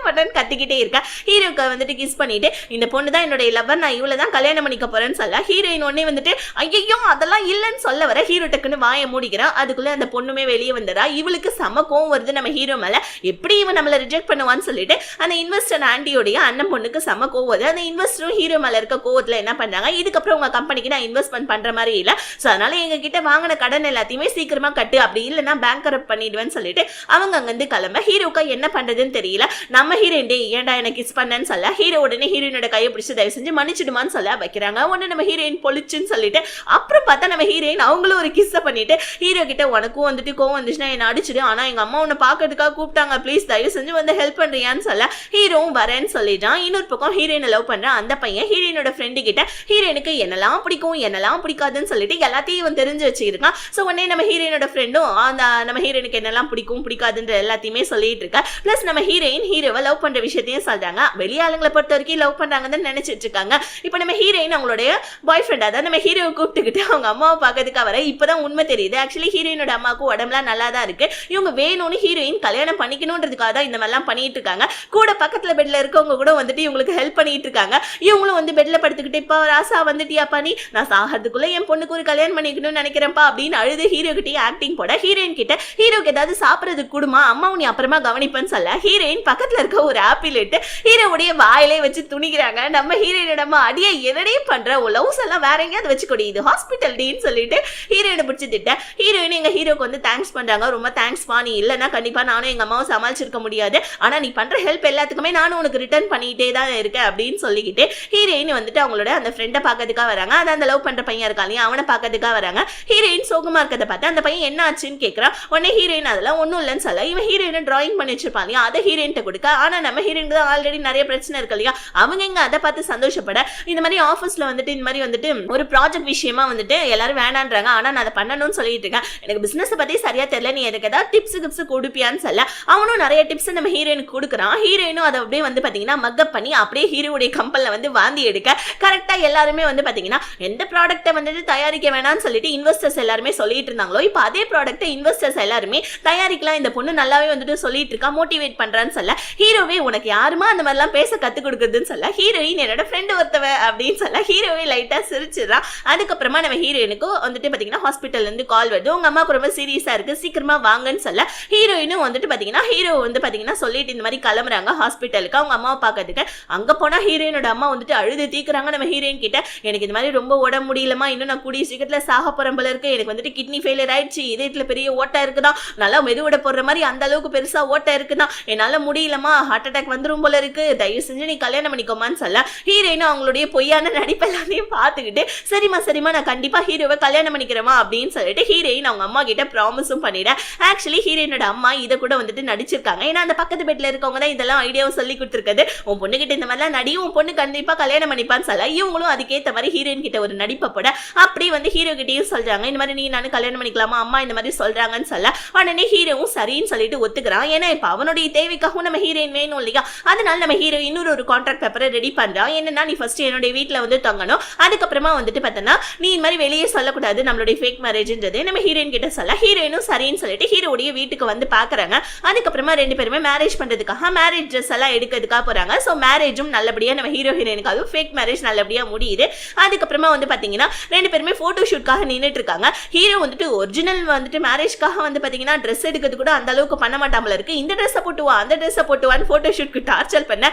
பண்றேன்னு கத்திக்கிட்டே இருக்க. ஹீரோக்கு வந்துட்டு கிஸ் பண்ணிட்டு இந்த பொண்ணு தான் என்னோட லவர், நான் இவ்வளவு தான் கல்யாணம் பண்ணிக்க போறேன்னு சொல்ல ஹீரோயின் உடனே வந்துட்டு ஐயோ அதெல்லாம் இல்லன்னு சொல்ல வர ஹீரோ டக்குன்னு வாயை மூடிக்கிறான். அதுக்குள்ள அந்த பொண்ணுமே வெளியே வந்துடா. இவளுக்கு செம கோவம் வருது நம்ம ஹீரோ மேல, எப்படி இவன் நம்மள ரிஜெக்ட் பண்ணுவான்னு சொல்லிட்டு அந்த இன்வெஸ்டர் ஆண்டியோடைய அண்ணன் பொண்ணுக்கு செம கோவம் வருது. அந்த இன்வெஸ்டரும் ஹீரோ மேல இருக்க கோவத்துல என்ன பண்றாங்க, இதுக்கப்புறம் உங்க கம்பெனிக்கு நான் இன்வெஸ்ட்மெண்ட் பண்ற மாதிரி இல்ல, சோ அதனால எங்க கிட்ட வாங்கின கடன் எல்லாத்தையுமே சீக்கிரமா கட்டு, அப்படி இல்லைன்னா பேங்க் கரப்ட் பண்ணிடுவேன்னு சொல்லிட்டு அவங்க அங்கிருந்து கிளம்ப ஹீரோக்கா என்ன பண்றதுன்னு தெரியல. நம்ம ஹீரோயின் ஏன்டா எனக்கு கிஸ் பண்ணேன்னு சொல்ல ஹீரோ உடனே ஹீரோயினோட கையை பிடிச்சி தயவு செஞ்சு மன்னிச்சிடுமான்னு சொல்ல வைக்கிறாங்க. உடனே நம்ம ஹீரோயின் பொழிச்சுன்னு சொல்லிட்டு அப்புறம் பார்த்தா நம்ம ஹீரோயின் அவங்களும் ஒரு கிஸ்ஸை பண்ணிட்டு ஹீரோ கிட்ட உனக்கும் வந்துட்டு கோவம் வந்துச்சுன்னா என்ன அடிச்சுடு, ஆனா எங்க அம்மா உன்னை பாக்கிறதுக்காக கூப்பிட்டாங்க, ப்ளீஸ் தயவு செஞ்சு வந்து ஹெல்ப் பண்றியான்னு சொல்ல ஹீரோவும் வரேன்னு சொல்லிட்டான். இன்னொரு பக்கம் ஹீரோயினை லவ் பண்ற அந்த பையன் ஹீரோயினோட ஃப்ரெண்டு கிட்ட ஹீரோயினுக்கு என்னெல்லாம் பிடிக்கும் என்னெல்லாம் பிடிக்காதுன்னு சொல்லிட்டு எல்லாத்தையும் தெரிஞ்சு வச்சுருக்கான். ஸோ உடனே நம்ம ஹீரோயினோட ஃப்ரெண்டும் அந்த நம்ம ஹீரோயினுக்கு என்னெல்லாம் பிடிக்கும் பிடிக்காதுன்ற எல்லாத்தையுமே சொல்லிட்டு இருக்கா. பிளஸ் நம்ம ஹீரோயின் ஹீரோவை லவ் பண்ற விஷயத்தையும் சொல்றாங்க. வெளியாளுங்களை பொறுத்த வரைக்கும் லவ் பண்றாங்கன்னு நினைச்சிட்டு இருக்காங்க. இப்போ நம்ம ஹீரோயின் அவங்களுடைய பாய் ஃப்ரெண்ட் அதாவது நம்ம ஹீரோவை கூப்பிட்டுக்கிட்டு அவங்க அம்மாவை பார்க்கறதுக்காக வர இப்பதான் உண்மை தெரியுது. ஆக்சுவலி ஹீரோயினோட அம்மாவுக்கு உடம்புலாம் நல்லா தான் இருக்கு, இவங்க வேணும்னு ஹீரோயின் கல்யாணம் பண்ணிக்கணும்ன்றதுக்காக தான் இந்த மாதிரிலாம் பண்ணிட்டு இருக்காங்க. கூட பக்கத்துல பெட்ல இருக்கவங்க கூட வந்துட்டு இவங்களுக்கு ஹெல்ப் பண்ணிட்டு இருக்காங்க. இவங்களும் வந்து பெட்ல படுத்துக்கிட்டு இப்போ ராசா வந்துட்டியா பண்ணி நான் சாகிறதுக்குள்ள என் பொண்ணுக்கு ஒரு கல்யாணம் பண்ணிக்கணும்னு நினைக்கிறேன்ப்பா அப்படின்னு அழுது ஹீரோ கிட்டே ஆக்டிங் போட ஹீரோயின் கிட்ட ஹீரோக்கு ஏதாவது சாப்பிடறதுக்கு கூடுமா, அம்மா நீ அப்புறமா கவனிப்பேன்னு சொல்ல ஹீரோயின் பக்கத்துல பக்கத்துல இருக்க ஒரு ஆப்பிள் எடுத்து ஹீரோவுடைய வாயிலே வச்சு துணிக்கிறாங்க. நம்ம ஹீரோயினிடமா அடியே என்னடே பண்ற, லவ்ஸ் எல்லாம் வேற எங்கேயாவது வச்சுக்கொடி, இது ஹாஸ்பிட்டல் டீன்னு சொல்லிட்டு ஹீரோயினை பிடிச்சி திட்ட ஹீரோயின் எங்க ஹீரோக்கு வந்து தேங்க்ஸ் பண்றாங்க. ரொம்ப தேங்க்ஸ் பா, நீ இல்லைன்னா கண்டிப்பா நானும் எங்க அம்மாவும் சமாளிச்சிருக்க முடியாது, ஆனா நீ பண்ற ஹெல்ப் எல்லாத்துக்குமே நானும் உனக்கு ரிட்டர்ன் பண்ணிட்டே தான் இருக்கேன் அப்படின்னு சொல்லிக்கிட்டு ஹீரோயின் வந்துட்டு அவங்களோட அந்த ஃப்ரெண்டை பார்க்கறதுக்காக வராங்க. அது அந்த லவ் பண்ற பையன் இருக்கா இல்லையா, அவனை பார்க்கறதுக்காக வராங்க. ஹீரோயின் சோகமா இருக்கிறத பார்த்து அந்த பையன் என்ன ஆச்சுன்னு கேட்கறான். உடனே ஹீரோயின் அதெல்லாம் ஒன்னும் இல்லைன்னு சொல்ல இவன் ஹீரோயினை டிராயிங் பண்ணி வச்சிருப்பான் இல்லையா, அதை ஹீரோயின்ட்ட கொடுக்க. ஆனா நம்ம ஹீரோயினுக்கு தான் ஆல்ரெடி நிறைய பிரச்சனை இருக்கு இல்லையா, அவங்க எங்க அதை பார்த்து சந்தோஷப்பட இந்த மாதிரி ஆஃபீஸ்ல வந்துட்டு இந்த மாதிரி வந்துட்டு ஒரு ப்ராஜெக்ட் விஷயமா வந்துட்டு எல்லாரும் வேணான்றாங்க, ஆனா நான் அதை பண்ணணும்னு சொல்லிட்டு இருக்கேன், எனக்கு பிசினஸ் பத்தி சரியா தெரியல, நீ எனக்கு ஏதாவது டிப்ஸ் கொடுப்பியான்னு சொல்ல அவனும் நிறைய டிப்ஸ் நம்ம ஹீரோயினுக்கு கொடுக்குறான். ஹீரோயினும் அதை அப்படியே வந்து பாத்தீங்கன்னா மக்கப் பண்ணி அப்படியே ஹீரோடைய கம்பெனில வந்து வாந்தி எடுக்க கரெக்டா எல்லாருமே வந்து பாத்தீங்கன்னா எந்த ப்ராடக்ட்டை வந்துட்டு தயாரிக்க வேணாம்னு சொல்லிட்டு இன்வெஸ்டர்ஸ் எல்லாருமே சொல்லிட்டு இருந்தாங்களோ இப்போ அதே ப்ராடக்ட்டை இன்வெஸ்டர்ஸ் எல்லாருமே தயாரிக்கலாம், இந்த பொண்ணு நல்லாவே வந்துட்டு சொல்லிட்டு இருக்கா, மோட்டிவேட் பண்றான்னு சொல்ல ஹீரோவே உனக்கு யாருமா அந்த மாதிரிலாம் பேச கத்து கொடுக்குதுன்னு சொல்ல ஹீரோயின் என்னோட ஃப்ரெண்டு ஒருத்தவ அப்படின்னு சொல்ல ஹீரோவே லைட்டா சிரிச்சிடறான். அதுக்கப்புறமா நம்ம ஹீரோயினுக்கும் வந்துட்டு பாத்தீங்கன்னா ஹாஸ்பிட்டல்ல இருந்து கால் வருது, உங்க அம்மாவுக்கு ரொம்ப சீரியஸா இருக்கு சீக்கிரமா வாங்கன்னு சொல்ல ஹீரோயினும் வந்துட்டு பாத்தீங்கன்னா ஹீரோ வந்து பாத்தீங்கன்னா சொல்லிட்டு இந்த மாதிரி கிளம்புறாங்க ஹாஸ்பிட்டலுக்கு அவங்க அம்மாவை பார்க்கறதுக்கு. அங்க போனா ஹீரோயினோட அம்மா வந்துட்டு அழுது தீக்குறாங்க நம்ம ஹீரோயின் கிட்ட, எனக்கு இந்த மாதிரி ரொம்ப உடம்பு முடியலமா, இன்னும் நான் கூடிய சீக்கிரத்துல சாக போறேன் போல இருக்கு, எனக்கு வந்துட்டு கிட்னி ஃபெயிலியர் ஆயிடுச்சு, இதயத்துல பெரிய ஓட்டை இருக்குதான், நல்லா மெதுவிட போடுற மாதிரி அந்த அளவுக்கு பெருசா ஓட்டை இருக்குதான், என்னால முடியலமா, ஹார்ட் அட்டாக் வந்துரும் போல இருக்கு, தயவு செஞ்சு நீ கல்யாணம் பண்ணிக்கோமான்னு சொல்ல ஹீரோயினும் அவங்களுடைய பொய்யான நடிப்பு எல்லாத்தையும் பார்த்துக்கிட்டு சரிமா நான் கண்டிப்பா ஹீரோவை கல்யாணம் பண்ணிக்கிறேமா அப்படின்னு சொல்லிட்டு ஹீரோயின் அவங்க அம்மா கிட்ட ப்ராமிஸும் பண்ணிட. ஆக்சுவலி ஹீரோயினோட அம்மா இதை கூட வந்துட்டு நடிச்சிருக்காங்க, ஏன்னா அந்த பக்கத்து பெட்ல இருக்கவங்க தான் இதெல்லாம் ஐடியாவும் சொல்லி கொடுத்துருக்காது, உன் பொண்ணு கிட்ட இந்த மாதிரிலாம் நடியும் உன் பொண்ணு கண்டிப்பா கல்யாணம் பண்ணிப்பான்னு சொல்ல இவங்களும் அதுக்கேற்ற மாதிரி ஹீரோயின் கிட்ட ஒரு நடிப்பை போட அப்படி வந்து ஹீரோ கிட்டையும் சொல்றாங்க இந்த மாதிரி நீ நானும் கல்யாணம் பண்ணிக்கலாமா அம்மா இந்த மாதிரி சொல்றாங்கன்னு சொல்ல உடனே ஹீரோவும் சரின்னு சொல்லிட்டு ஒத்துக்கிறான். ஏன்னா இப்ப அவனுடைய தேவைக்காகவும் நம்ம ஹீரோயின் வேணும் இல்லையா, அதனால நம்ம ஹீரோ இன்னொரு ஒரு கான்ட்ராக்ட் பேப்பரை ரெடி பண்றான். என்னன்னா நீ ஃபர்ஸ்ட் என்னுடைய வீட்டுல வந்து தங்கணும், அதுக்கப்புறமா வந்துட்டு பார்த்தனா நீ இந்த மாதிரி வெளியே சொல்லக்கூடாது நம்மளுடைய ஃபேக் மேரேஜ்ன்றது நம்ம ஹீரோயின் கிட்ட சொல்ல ஹீரோயினும் சரின்னு சொல்லிட்டு ஹீரோடைய வீட்டுக்கு வந்து பாக்குறாங்க. அதுக்கப்புறமா ரெண்டு பேருமே மேரேஜ் பண்றதுக்காக மேரேஜ் ட்ரெஸ் எல்லாம் எடுக்கிறதுக்காக போறாங்க. ஸோ மேரேஜும் நல்லபடியா நம்ம ஹீரோ ஹீரோயினுக்கு அதுவும் ஃபேக் மேரேஜ் நல்லபடியா முடியுது. அதுக்கப்புறமா வந்து பாத்தீங்கன்னா ரெண்டு பேருமே போட்டோ ஷூட்காக நின்றுட்டு இருக்காங்க. ஹீரோ வந்துட்டு ஒரிஜினல் வந்துட்டு மேரேஜ்க்காக வந்து பாத்தீங்கன்னா ட்ரெஸ் எடுக்கிறது கூட அந்த அளவுக்கு பண்ண மாட்டாமல இருக்கு, இந்த ட்ரெஸ் போட்டுவா அந்த ட்ரெஸ் போட்டுவான்னு போட்டோ ஷூட்க்கு டார்ச்சர் பண்ண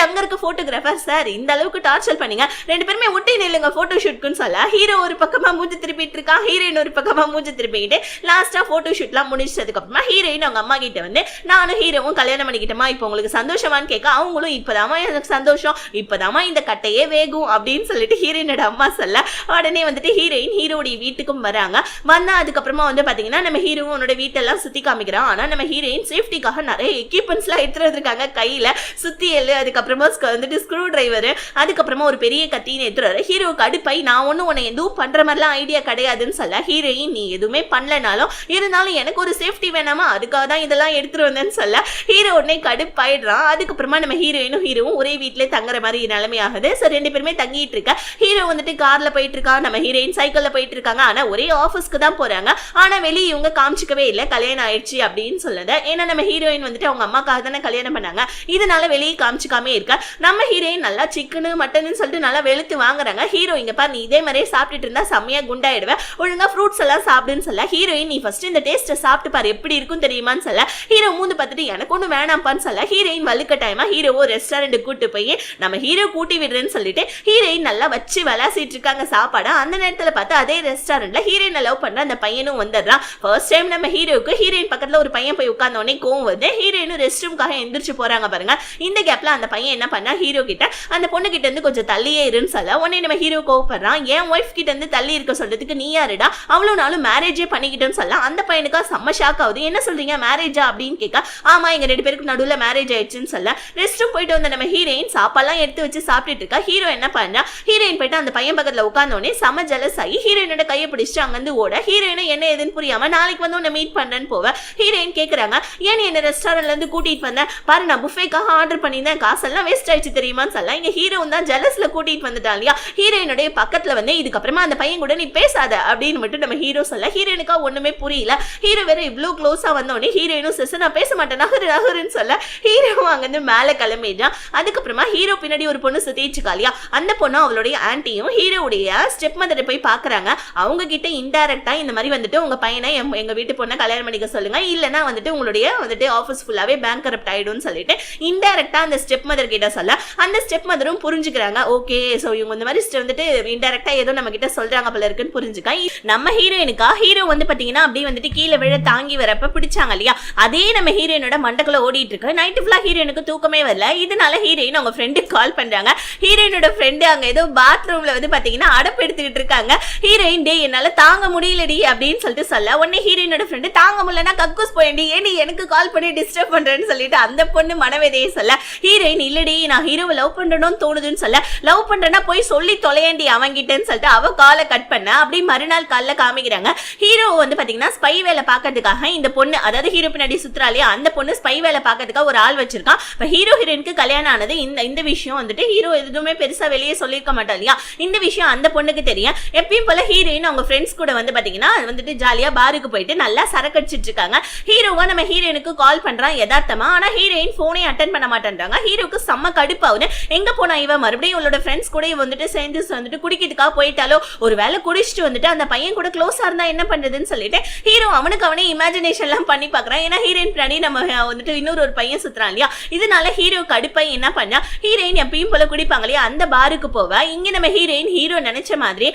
அங்க இருக்க போட்டோகிராஃபர் சார் இந்த அளவுக்கு டார்ச்சர் பண்ணீங்க ரெண்டு பேருமே ஒட்டி நில்லுங்க போட்டோ ஷூட்க்குன்னு சொல்ல ஹீரோ ஒரு பக்கமா மூஞ்சி திருப்பிட்டு இருக்கா, ஹீரோயின் ஒரு பக்கமா மூஞ்சி திருப்பிக்கிட்டு லாஸ்டா போட்டோ ஷூட்லாம் முடிச்சதுக்கு அப்புறமா ஹீரோயின் அவங்க அம்மா கிட்ட வந்து நானும் ஹீரோவும் கல்யாணம் பண்ணிக்கிட்டோமா இப்போ உங்களுக்கு சந்தோஷமான்னு கேட்க அவங்களும் இப்பதாமா எனக்கு சந்தோஷம், இப்பதாமா இந்த கட்டையே வேகும் அப்படின்னு சொல்லிட்டு ஹீரோயினோட அம்மா சொல்ல உடனே வந்துட்டு ஹீரோயின் ஹீரோடைய வீட்டுக்கும் வராங்க. வந்தா அதுக்கப்புறமா வந்து பாத்தீங்கன்னா நம்ம ஹீரோவும் உன்னோட வீட்டெல்லாம் சுத்தி காமிக்கிறான். ஆனா நம்ம ஹீரோயின் சேஃப்டிக்காக நிறைய எக்யூப்மெண்ட்ஸ் எல்லாம் எடுத்துட்டு வந்திருக்காங்க, கையில சுத்தியல், அதுக்கப்புறமா வந்துட்டு ஸ்க்ரூ டிரைவர், அதுக்கப்புறமா ஒரு பெரிய கத்தின்னு எடுத்துறாரு. ஹீரோவுக்கு அடுப்பை நான் ஒன்னும் உன்னை எதுவும் பண்ற மாதிரிலாம் ஐடியா கிடையாதுன்னு சொல்ல ஹீரோயின் நீ எதுவுமே பண்ணலனாலும் இருந்தாலும் எனக்கு ஒரு சேஃப்டி வேணாமா அதுக்காக தான் இதெல்லாம் எடுத்துட்டு வந்தேன்னு சொல்ல ஹீரோ உடனே கடுப்பாயிடுறான். அதுக்கப்புறமா நம்ம ஹீரோயினும் ஹீரோவும் ஒரே வீட்டிலே தங்குற மாதிரி நிலைமை ஆகுது. ஸோ ரெண்டு பேருமே தங்கிட்டு இருக்க ஹீரோ வந்துட்டு கார்ல போயிட்டு இருக்கா, நம்ம ஹீரோயின் சைக்கிள்ல போயிட்டு இருக்காங்க. ஆனா ஒரே ஆஃபீஸ்க்கு தான் போறாங்க, ஆனா வெளியே இவங்க காமிச்சிக்கவே இல்லை கல்யாணம் ஆயிடுச்சு அப்படின்னு சொல்லுது. ஏன்னா நம்ம ஹீரோயின் வந்துட்டு அவங்க அம்மாக்காக தானே கல்யாணம் பண்ணாங்க, இதனால வெளியே காமிச்சிக்காமே இருக்க. நம்ம ஹீரோயின் நல்லா சிக்கனு மட்டன்னு சொல்லிட்டு நல்லா வெளுத்து வாங்குறாங்க. ஹீரோ இங்க பாரு நீ இதே மாதிரியே சாப்பிட்டுட்டு இருந்தா செம்மையா குண்டாயிடுவேன், ஒழுங்கா ஃப்ரூட்ஸ் எல்லாம் சாப்பிடுன்னு சொல்ல ஹீரோயின் நீ ஃபர்ஸ்ட் இந்த டேஸ்ட்டை சாப்பிட்டு பாரு எப்படி இருக்கும் தெரியுமான்னு சொல்ல ஹீரோ மூந்து பார்த்துட்டு எனக்கு ஒன்றும் வேணாம்ப்பான்னு சொல்ல ஹீரோயின் வலுக்கட்டாயமா ஹீரோவோ ரெஸ்டாரண்ட் கூட்டு போய் நம்ம ஹீரோ கூட்டி விடுறேன்னு சொல்லிட்டு ஹீரோயின் நல்லா வச்சு விளாசிட்டு இருக்காங்க சாப்பாடு. அந்த நேரத்துல பார்த்து அதே ரெஸ்டாரண்ட்ல ஹீரோயின் லவ் பண்ற அந்த பையனும் வந்துடுறான். ஃபர்ஸ்ட் டைம் நம்ம ஹீரோக்கு ஹீரோயின் பக்கத்துல ஒரு பையன் போய் உட்கார்ந்த உடனே கோவம் வருது. ஹீரோயினும் ரெஸ்ட் ரூம்காக எந்திரிச்சு போறாங்க பாருங்க. இந்த கேப்ல அந்த பையன் என்ன பண்ணா ஹீரோ கிட்ட அந்த பொண்ணு கிட்ட இருந்து கொஞ்சம் தள்ளியே இருன்னு சொல்ல உடனே நம்ம ஹீரோ கோவப்படுறான். என் ஒய்ஃப் கிட்ட இருந்து தள்ளி இருக்க சொல்றதுக்கு நீ யாருடா, அவ்வளவு நாளும் மேரேஜே பண்ணிக்கிட்டேன்னு சொல்ல அந்த பையனுக்கா செம்ம ஷாக் ஆகுது. என்ன சொல்றீங்க மேரேஜா அப்படின்னு கேட்க ஆமா எங்க ரெண்டு பேருக்கு நடுவில் மேரேஜ் ஆயிடுச்சுன்னு சொல்ல ரெஸ்ட் ரூம் போயிட்டு வந்த நம்ம ஹீரோயின் சாப்பாடுலாம் எடுத்து வச்சு சாப்பிட்டுட்டு இருக்கா. ஹீரோ என்ன பண்ணா ஹீரோயின் போயிட்டு அந்த பையன் பக்கத்துல உட்கார்ந்தோடனே செம ஜெலஸ் ஆகி ஹீரோயினோட கையை பிடிச்சிட்டு அங்கிருந்து ஓட ஹீரோயினும் என்ன எதுன்னு புரியாம நாளைக்கு வந்து உன்னை மீட் பண்றேன்னு போவ ஹீரோயின் கேக்குறாங்க ஏன் என்ன ரெஸ்டாரண்ட்ல இருந்து கூட்டிட்டு வந்தேன் பாரு நான் புஃபேக்காக ஆர்டர் பண்ணியிருந்தேன் காசெல்லாம் வேஸ்ட் ஆயிடுச்சு தெரியுமான்னு சொல்ல இங்க ஹீரோ தான் ஜெலஸ்ல கூட்டிட்டு வந்துட்டான் இல்லையா. ஹீரோயினுடைய பக்கத்துல வந்து இதுக்கப்புறமா அந்த பையன் கூட நீ பேசாத அப்படின்னு மட்டும் நம்ம ஹீரோ சொல்ல ஹீரோயினுக்கா ஒண்ணுமே புரியல. ஹீரோ வேற இவ்வளவு க்ளோஸா வந்தோடனே ஹீரோயினும் சிஸ்டர் நான் பேச மாட்டேன் நகருன்னு சொல்ல ஹீரோவும் அங்கிருந்து மேல கிளம்பிட்டான். அதுக்கப்புறமா ஹீரோ பின்னாடி ஒரு பொண்ணு சுத்திச்சுக்கா இல்லையா, அந்த பொண்ணு அவளுடைய ஆன்ட்டியும் ஹீரோவுடைய ஸ்டெப் மதரை போய் பாக்குறாங்க. அவங்க கிட்ட இன்டைரக்டா இந்த மாதிரி வந்துட்டு உங்க பையனை எங்க வீட்டு பொண்ணை கல்யாணம் பண்ணிக்க சொல்லுங்க, இல்லைன்னா வந்துட்டு உங்களுடைய வந்துட்டு ஆஃபீஸ் ஃபுல்லாவே பேங்க் கரப்ட் ஆயிடும் ஆயிடும்னு சொல்லிட்டு இன்டைரக்டா அந்த ஸ்டெப் மதர் கிட்ட சொல்ல அந்த ஸ்டெப் மதரும் புரிஞ்சுக்கிறாங்க. ஓகே சோ இவங்க இந்த மாதிரி வந்துட்டு இன்டைரக்டா ஏதோ நம்ம கிட்ட சொல்றாங்க போல இருக்குன்னு புரிஞ்சுக்க நம்ம ஹீரோயினுக்கா ஹீரோ வந்து பாத்தீங்கன்னா அப்படியே வந்துட்டு கீழே விழ தாங்கி வரப்ப பிடிச்சாங்க இல்லையா, அதே நம்ம ஹீரோயினோட மண்டக்குள்ள ஓடிட்டு இருக்கு. நைட் ஃபுல்லா ஹீரோயினுக்கு தூக்கமே வரல. இதனால ஹீரோயின் அவங்க ஃப்ரெண்டுக்கு கால் பண்றாங்க. ஹீரோயினோட ஃப்ரெண்டு அங்க ஏதோ பாத்ரூம்ல வந்து பாத்தீங்கன்னா அடப்பு எடுத்துக்கிட்டு இருக்காங்க. ஹீரோயின் டே என்னால தாங்க முடியலடி அப்படின்னு சொல்லிட்டு சொல்ல உடனே ஹீரோயினோட ஃப்ரெண்டு தாங்க முடியலன்னா கக்கூஸ் போயண்டி ஏடி எனக்கு கால் பண்ணி டிஸ்டர்ப் பண்றேன்னு சொல்லிட்டு அந்த பொண்ணு மனவேதையை சொல்ல ஹீரோயின் இல்லடி நான் ஹீரோவை லவ் பண்ணணும்னு தோணுதுன்னு சொல்ல லவ் பண்றேன்னா போய் சொல்லி தொலையண்டி அவங்கிட்டன்னு சொல்லிட்டு அவ காலை கட் பண்ண அப்படி மறுநாள் காலைல காமிக்கிறாங்க. ஹீரோ வந்து பாத்தீங்கன்னா ஸ்பை வேலை பாக்கிறதுக்காக இந்த பொண்ணு அதாவது ஹீரோ பின்னாடி சுத்துறாலியா அந்த பொண்ணு ஸ்பை வேலை பாக்கிறதுக்காக ஒரு ஆள் வச்சிருக்கான். இப்ப ஹீரோ ஹீரோயினுக்கு கல்யாணம் ஆனது இந்த விஷயம் வந்துட்டு ஹீரோ எதுவுமே பெருசா வெளியே சொல்லிருக்க மாட்டா இல்லையா, இந்த விஷயம் அந்த பொண்ணுக்கு தெரியும். எப்பயும் போல ஹீரோயின் அவங்க ஃப்ரெண்ட்ஸ் கூட வந்து பாத்தீங்கன்னா வந்துட்டு ஜாலியா பாருக்கு போயிட்டு நல்லா சரக்கு அடிச்சிட்டு இருக்காங்க. ஹீரோவா நம்ம ஹீரோயினுக்கு கால் பண்றான் யதார்த்தமா, ஆனா ஹீரோயின் போனே அட்டன் பண்ண மாட்டேன்றாங்க. ஹீரோக்கு செம்ம கடுப்பாவுது. எங்க போனா இவ மறுபடியும் இவளோட ஃப்ரெண்ட்ஸ் கூட வந்துட்டு சேர்ந்து வந்துட்டு குடிக்கிறதுக்காக போயிட்டாலோ ஒரு வேலை குடிச்சிட்டு வந்துட்டு அந்த பையன் கூட க்ளோஸா இருந்தா என்ன பண்றதுன்னு சொல்லிட்டு ஹீரோ அவனுக்கு அவனே இமேஜினேஷன் எல்லாம் பண்ணி பாக்குறான். ஏன்னா ஹீரோயின் பின்னாடி நம்ம வந்துட்டு இன்னொரு ஒரு பையன் சுத்துறான் இல்லையா, இதனால ஹீரோ கடுப்பாய் என்ன பண்ணா ஹீரோயின் எப்பயும் போல குடிப்பாங்க இல்லையா அந்த பாருக்கு போவ இங்க நம்ம ஹீரோயின் ஹீரோ நினைச்ச மாதிரி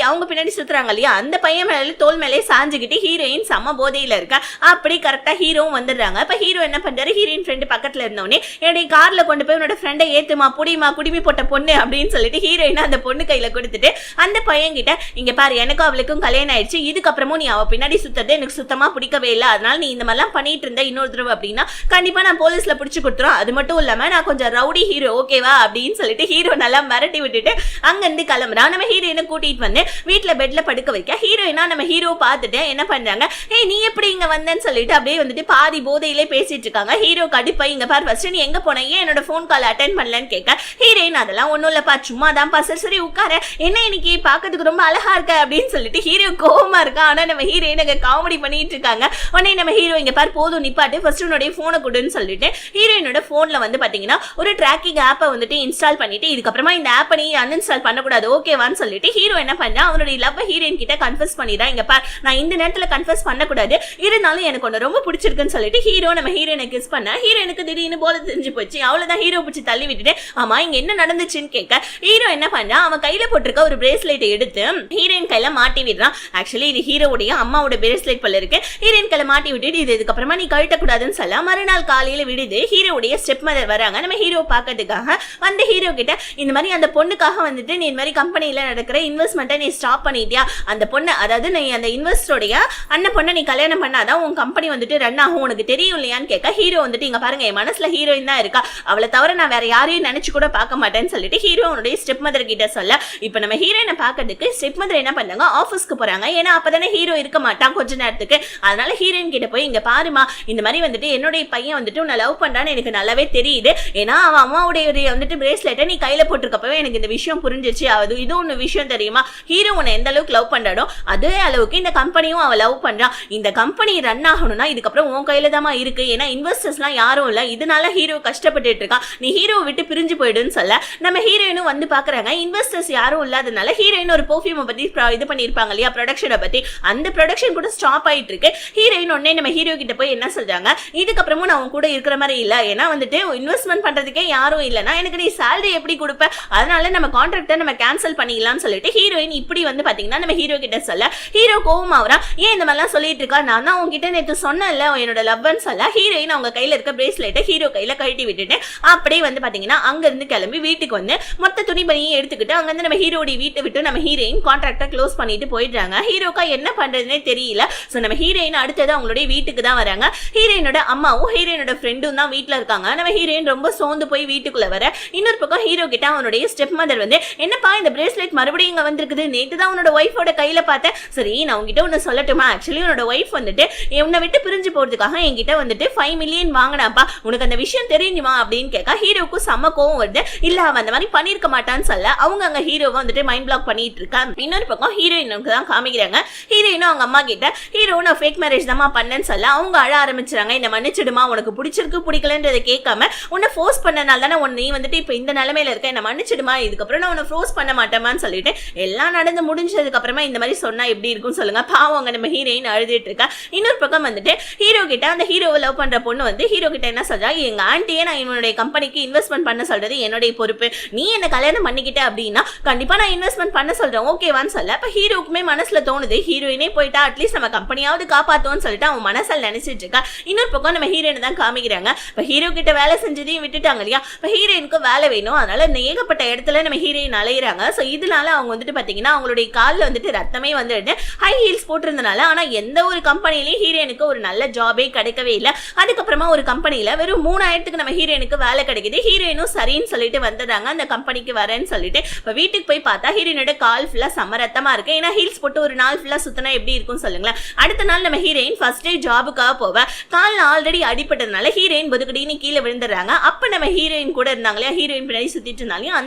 அவங்க பின்னாடி சுத்துறாங்க இல்லையா அந்த பையன் மேல தோல் மேலே சாஞ்சுக்கிட்டு ஹீரோயின் செம்ம போதையில இருக்கா. அப்படி கரெக்டா ஹீரோவும் வந்துடுறாங்க. இப்ப ஹீரோ என்ன பண்றாரு ஹீரோயின் ஃப்ரெண்டு பக்கத்துல இருந்தவனே என்னுடைய கார்ல கொண்டு போய் உன்னோட ஃப்ரெண்டை ஏத்துமா புடிமா குடிமி போட்ட பொண்ணு அப்படின்னு சொல்லிட்டு ஹீரோயின் அந்த பொண்ணு கையில கொடுத்துட்டு அந்த பையன் கிட்ட இங்க பாரு எனக்கும் அவளுக்கும் கல்யாணம் ஆயிடுச்சு, இதுக்கப்புறமும் நீ அவ பின்னாடி சுத்தது எனக்கு சுத்தமா பிடிக்கவே இல்லை, அதனால நீ இந்த மாதிரிலாம் பண்ணிட்டு இருந்த இன்னொரு தடவை அப்படின்னா கண்டிப்பா நான் போலீஸ்ல பிடிச்சு கொடுத்துரும், அது மட்டும் இல்லாம நான் கொஞ்சம் ரவுடி ஹீரோ ஓகேவா அப்படின்னு சொல்லிட்டு ஹீரோ நல்லா மிரட்டி விட்டுட்டு அங்க இருந்து கிளம்புறான். நம்ம ஹீரோயினை கூட்டிட்டு வந்து வீட்டுல பெட்ல படுக்க வைக்க ஹீரோயினா நம்ம ஹீரோ பார்த்துட்டு என்ன பண்றாங்க ஏய் நீ எப்படி இங்க வந்தேன்னு சொல்லிட்டு அப்படியே வந்துட்டு பாதி போதையிலே பேசிட்டு இருக்காங்க. ஹீரோ கடுப்பா இங்க பாரு ஃபர்ஸ்ட் நீ எங்க போன ஏன் என்னோட போன் கால் அட்டென்ட் பண்ணலன்னு கேட்க ஹீரோயின் அதெல்லாம் ஒண்ணும் இல்லப்பா சும்மா தான்ப்பா சரி உட்கார என்ன இன்னைக்கு பாக்கிறதுக்கு ரொம்ப அழகா இருக்க அப்படின்னு சொல்லிட்டு ஹீரோ கோவமா இருக்கா. ஆனா நம்ம ஹீரோயின் அங்க காமெடி பண்ணிட்டு இருக்காங்க. உடனே நம்ம ஹீரோ இங்க பாரு போதும் நிப்பாட்டு ஃபர்ஸ்ட் உன்னுடைய போனை கொடுன்னு சொல்லிட்டு ஹீரோயினோட போன்ல வந்து பாத்தீங்கன்னா ஒரு ட்ராக்கிங் ஆப்பை வந்துட்டு இன்ஸ்டால் பண்ணிட்டு இதுக்கப்புறமா இந்த ஆப்பை நீ அன்இன்ஸ்டால் பண்ணக்கூடாது ஓகேவான்னு சொல்லிட்டு ஹீரோ என்ன பண்ணா அவனுடைய லவ் ஹீரோயின் கிட்ட கன்ஃபஸ் பண்ணிடுறா. இங்க பாரு நான் இந்த நேரத்துல கன்ஃபஸ் பண்ணக்கூடாது இருந்தாலும் எனக்கு ஒன்னு ரொம்ப பிடிச்சிருக்குன்னு சொல்லிட்டு ஹீரோ நம்ம ஹீரோயினை கிஸ் பண்ண ஹீரோயினுக்கு திடீர்னு போல தெரிஞ்சு போச்சு. அவ்வளவுதான் ஹீரோ பிடிச்சி தள்ளி விட்டுட்டு ஆமா இங்க என்ன நடந்துச்சுன்னு கேட்க ஹீரோ என்ன பண்றா அவன் கையில போட்டிருக்க ஒரு பிரேஸ்லெட்டை எடுத்து ஹீரோயின் கையில மாட்டி விடுறான். ஆக்சுவலி இது ஹீரோவுடைய அம்மாவோட பிரேஸ்லெட் போல இருக்கு. ஹீரோயின் கையில மாட்டி விட்டுட்டு இது இதுக்கப்புறமா நீ கழட்டக்கூடாதுன்னு சொல்ல மறுநாள் காலையில விடுது ஹீரோவுடைய ஸ்டெப் மதர் வராங்க. நம்ம ஹீரோ பாக்கிறதுக்காக வந்து ஹீரோ கிட்ட இந்த மாதிரி அந்த பொண்ணுக்காக வந்துட்டு நீ இந்த மாதிரி கம்பெனில நடக்கிற இன்வெஸ்ட்மெண்ட்டை நீ ஸ்டாப் பண்ணிட்டியா, அந்த பொண்ணு அதாவது நீ அந்த இன்வெஸ்டருடைய அண்ணன் பொண்ணை நீ கல்யாணம் பண்ணாதான் உன் கம்பெனி வந்துட்டு ரன் ஆகும் உனக்கு தெரியும் இல்லையான்னு கேட்க ஹீரோ வந்துட்டு இங்க பாருங்க என் மனசுல ஹீரோயின் தான் இருக்கா அவளை தவிர நான் வேற யாரையும் நினைச்சு கூட பார்க்க மாட்டேன்னு சொல்லிட்டு ஹீரோனுடைய ஸ்டெப் மதர் கிட்ட சொல்ல இப்ப நம்ம ஹீரோயினை பாக்கிறதுக்கு ஸ்டெப் மதர் என்ன பண்ணாங்க ஆபீஸ்க்கு போறாங்க. ஏன்னா அப்பதானே ஹீரோ இருக்க மாட்டான் கொஞ்ச நேரத்துக்கு. அதனால ஹீரோயின் கிட்ட போய் இங்க பாருமா இந்த மாதிரி வந்துட்டு என்னுடைய பையன் வந்துட்டு உன்னை லவ் பண்றான்னு எனக்கு நல்லாவே தெரியுது. ஏன்னா அவன் அம்மாவுடைய வந்துட்டு பிரேஸ்லெட்டை நீ கையில போட்டிருக்கப்பவே எனக்கு இந்த விஷயம் புரிஞ்சிச்சு. அது இது ஒண்ணு விஷயம் தெரியுமா ஹீரோ உன்னை எந்த அளவுக்கு லவ் பண்றானோ அதே அளவுக்கு இந்த கம்பெனியும் அவன் லவ் பண்றான். இந்த கம்பெனி ரன் ஆகணும்னா இதுக்கப்புறம் உன் கையில தான் இருக்கு. ஏன்னா இன்வெஸ்டர்ஸ் எல்லாம் யாரும் இல்ல இதனால ஹீரோ கஷ்டப்பட்டு இருக்கான். நீ ஹீரோ விட்டு பிரிஞ்சு போயிடுன்னு சொல்ல நம்ம ஹீரோயினும் வந்து பாக்குறாங்க இன்வெஸ்டர்ஸ் யாரும் இல்லாதனால ஹீரோயின் ஒரு பெர்ஃப்யூமை பத்தி இது பண்ணிருப்பாங்க இல்லையா ப்ரொடக்ஷனை பத்தி அந்த ப்ரொடக்ஷன் கூட ஸ்டாப் ஆயிட்டு இருக்கு. ஹீரோயின் உடனே நம்ம ஹீரோ கிட்ட போய் என்ன சொல்றாங்க இதுக்கப்புறமும் நான் உன் கூட இருக்கிற மாதிரி இல்ல ஏன்னா வந்துட்டு இன்வெஸ்ட்மெண்ட் பண்றதுக்கே யாரும் இல்லைன்னா எனக்கு நீ சேலரி எப்படி கொடுப்ப அதனால நம்ம கான்ட்ராக்டை நம்ம கேன்சல் பண்ணிக்கலாம்னு சொல்லிட்டு ஹீரோயின் இப்படி வந்து பாத்தீங்கன்னா நம்ம ஹீரோ கிட்ட சொல்ல ஹீரோ கோவம் ஆகுறா. ஏன் இந்த மாதிரிலாம் சொல்லிட்டு இருக்கா நான் தான் உங்ககிட்ட நேற்று சொன்னேன்ல என்னோட லவ்னு சொல்ல ஹீரோயின் அவங்க கையில இருக்க பிரேஸ்லெட்டை ஹீரோ கையில கழட்டி விட்டுட்டு அப்படியே வந்து பாத்தீங்கன்னா அங்க இருந்து கிளம்பி வீட்டுக்கு வந்து மொத்த துணிபணியை எடுத்துக்கிட்டு அங்க இருந்து நம்ம ஹீரோடைய வீட்டை விட்டு நம்ம ஹீரோயின் கான்ட்ராக்டை க்ளோஸ் பண்ணிட்டு போயிடுறாங்க. ஹீரோக்கா என்ன பண்றதுன்னே தெரியல. சோ நம்ம ஹீரோயின் அடுத்தது அவங்களுடைய வீட்டுக்கு தான் வராங்க. ஹீரோயினோட அம்மாவும் ஹீரோயினோட ஃப்ரெண்டும் தான் வீட்டுல இருக்காங்க. நம்ம ஹீரோயின் ரொம்ப சோர்ந்து போய் வீட்டுக்குள்ள வர இன்னொரு பக்கம் ஹீரோ கிட்ட அவனுடைய ஸ்டெப் மதர் வந்து என்னப்பா இந்த பிரேஸ்லெட் மறுபடியும் இங்க வந்திருக்குது நேற்று தான் உன்னோட ஒய்ஃபோட கையில பார்த்தேன். சரி நான் உங்ககிட்ட ஒன்னு சொல்லட்டுமா ஆக்சுவலி உன்னோட ஒய்ஃப் வந்துட்டு உன்னை விட்டு பிரிஞ்சு போறதுக்காக என்கிட்ட வந்துட்டு 5 மில்லியன் வாங்கினாப்பா உனக்கு அந்த விஷயம் தெரியுமா அப்படின்னு கேட்க ஹீரோக்கு செம்ம கோவம் வருது. இல்ல அவன் அந்த மாதிரி பண்ணிருக்க மாட்டான்னு சொல்ல அவங்க அங்க ஹீரோவை வந்துட்டு மைண்ட் பிளாக் பண்ணிட்டு இருக்காங்க. இன்னொரு பக்கம் ஹீரோயினுக்கு தான் காமிக்கிறாங்க. ஹீரோயினும் அவங்க அம்மா கிட்ட ஹீரோ நான் ஃபேக் மேரேஜ் தான் பண்ணேன்னு சொல்ல அவங்க அழ ஆரம்பிச்சாங்க. என்ன மன்னிச்சிடுமா உனக்கு பிடிச்சிருக்கு பிடிக்கலன்றதை கேட்காம உன்னை ஃபோர்ஸ் பண்ணனால தானே நீ வந்துட்டு இப்ப இந்த நிலைமையில இருக்க என்ன மன்னிச்சிடுமா இதுக்கப்புறம் நான் உன்னை ஃபோர்ஸ் பண்ண மாட்டேமான்னு சொல்லிட்டு எல்லாம் நடந்து முடிஞ்சதுக்கு அப்புறமா இந்த மாதிரி சொன்னா எப்படி இருக்கும் சொல்லுங்க. பாவம் அங்க நம்ம ஹீரோயின் அழுதுட்டு இருக்கா. இன்னொரு பக்கம் வந்துட்டு ஹீரோ கிட்ட அந்த ஹீரோவை லவ் பண்ற பொண்ணு வந்து ஹீரோ கிட்ட என்ன சொல்றா, எங்க ஆண்டியே நான் இவனுடைய கம்பெனிக்கு இன்வெஸ்ட்மெண்ட் பண்ண சொல்றது என்னுடைய பொறுப்பு, நீ என்ன கல்யாணம் பண்ணிக்கிட்ட அப்படின்னா கண்டிப்பா நான் இன்வெஸ்ட்மெண்ட் பண்ண சொல்றேன் ஓகேவான்னு சொல்ல. அப்ப ஹீரோக்குமே மனசுல தோணுது ஹீரோயினே போயிட்டா அட்லீஸ்ட் நம்ம கம்பெனியாவது காப்பாத்தோம்னு சொல்லிட்டு அவன் மனசால் நினைச்சிட்டு இருக்கா. இன்னொரு பக்கம் நம்ம ஹீரோயினை தான் காமிக்கிறாங்க. இப்ப ஹீரோ கிட்ட வேலை செஞ்சதையும் விட்டுட்டாங்க இல்லையா, இப்ப ஹீரோயினுக்கு வேலை வேணும், அதனால ஏகப்பட்ட இடத்துல நம்ம ஹீரோயின் அலையிறாங்க. சோ இதனால அவங்க வந்துட்டு பாத்தீங்கன்னா அவங்களுடைய காலில் வந்துட்டு ரத்தமே வந்துட்டு ஹை ஹீல்ஸ் போட்டிருந்தனால, ஆனா எந்த ஒரு கம்பெனிலையும் ஹீரோயினுக்கு ஒரு நல்ல ஜாபே கிடைக்கவே இல்லை. அதுக்கப்புறமா ஒரு கம்பெனில வெறும் 3000க்கு நம்ம ஹீரோயினுக்கு வேலை கிடைக்குது. ஹீரோயினும் சரின்னு சொல்லிட்டு வந்துடுறாங்க அந்த கம்பெனிக்கு வரேன்னு சொல்லிட்டு. இப்ப வீட்டுக்கு போய் பார்த்தா ஹீரோயினோட கால் ஃபுல்லா சமரத்தமா இருக்கு. ஏன்னா ஹீல்ஸ் போட்டு ஒரு நாள் ஃபுல்லா சுத்தினா எப்படி இருக்கும் சொல்லுங்களேன். அடுத்த நாள் நம்ம ஹீரோயின் ஃபர்ஸ்ட் டே ஜாபுக்காக போவ கால்ல ஆல்ரெடி அடிபட்டதுனால ஹீரோயின் பொதுக்கடின்னு கீழே விழுந்துடுறாங்க. அப்ப நம்ம ஹீரோயின் கூட இருந்தாங்களே, ஹீரோயின் பின்னாடி சுத்திட்டு இருந்தாலையும்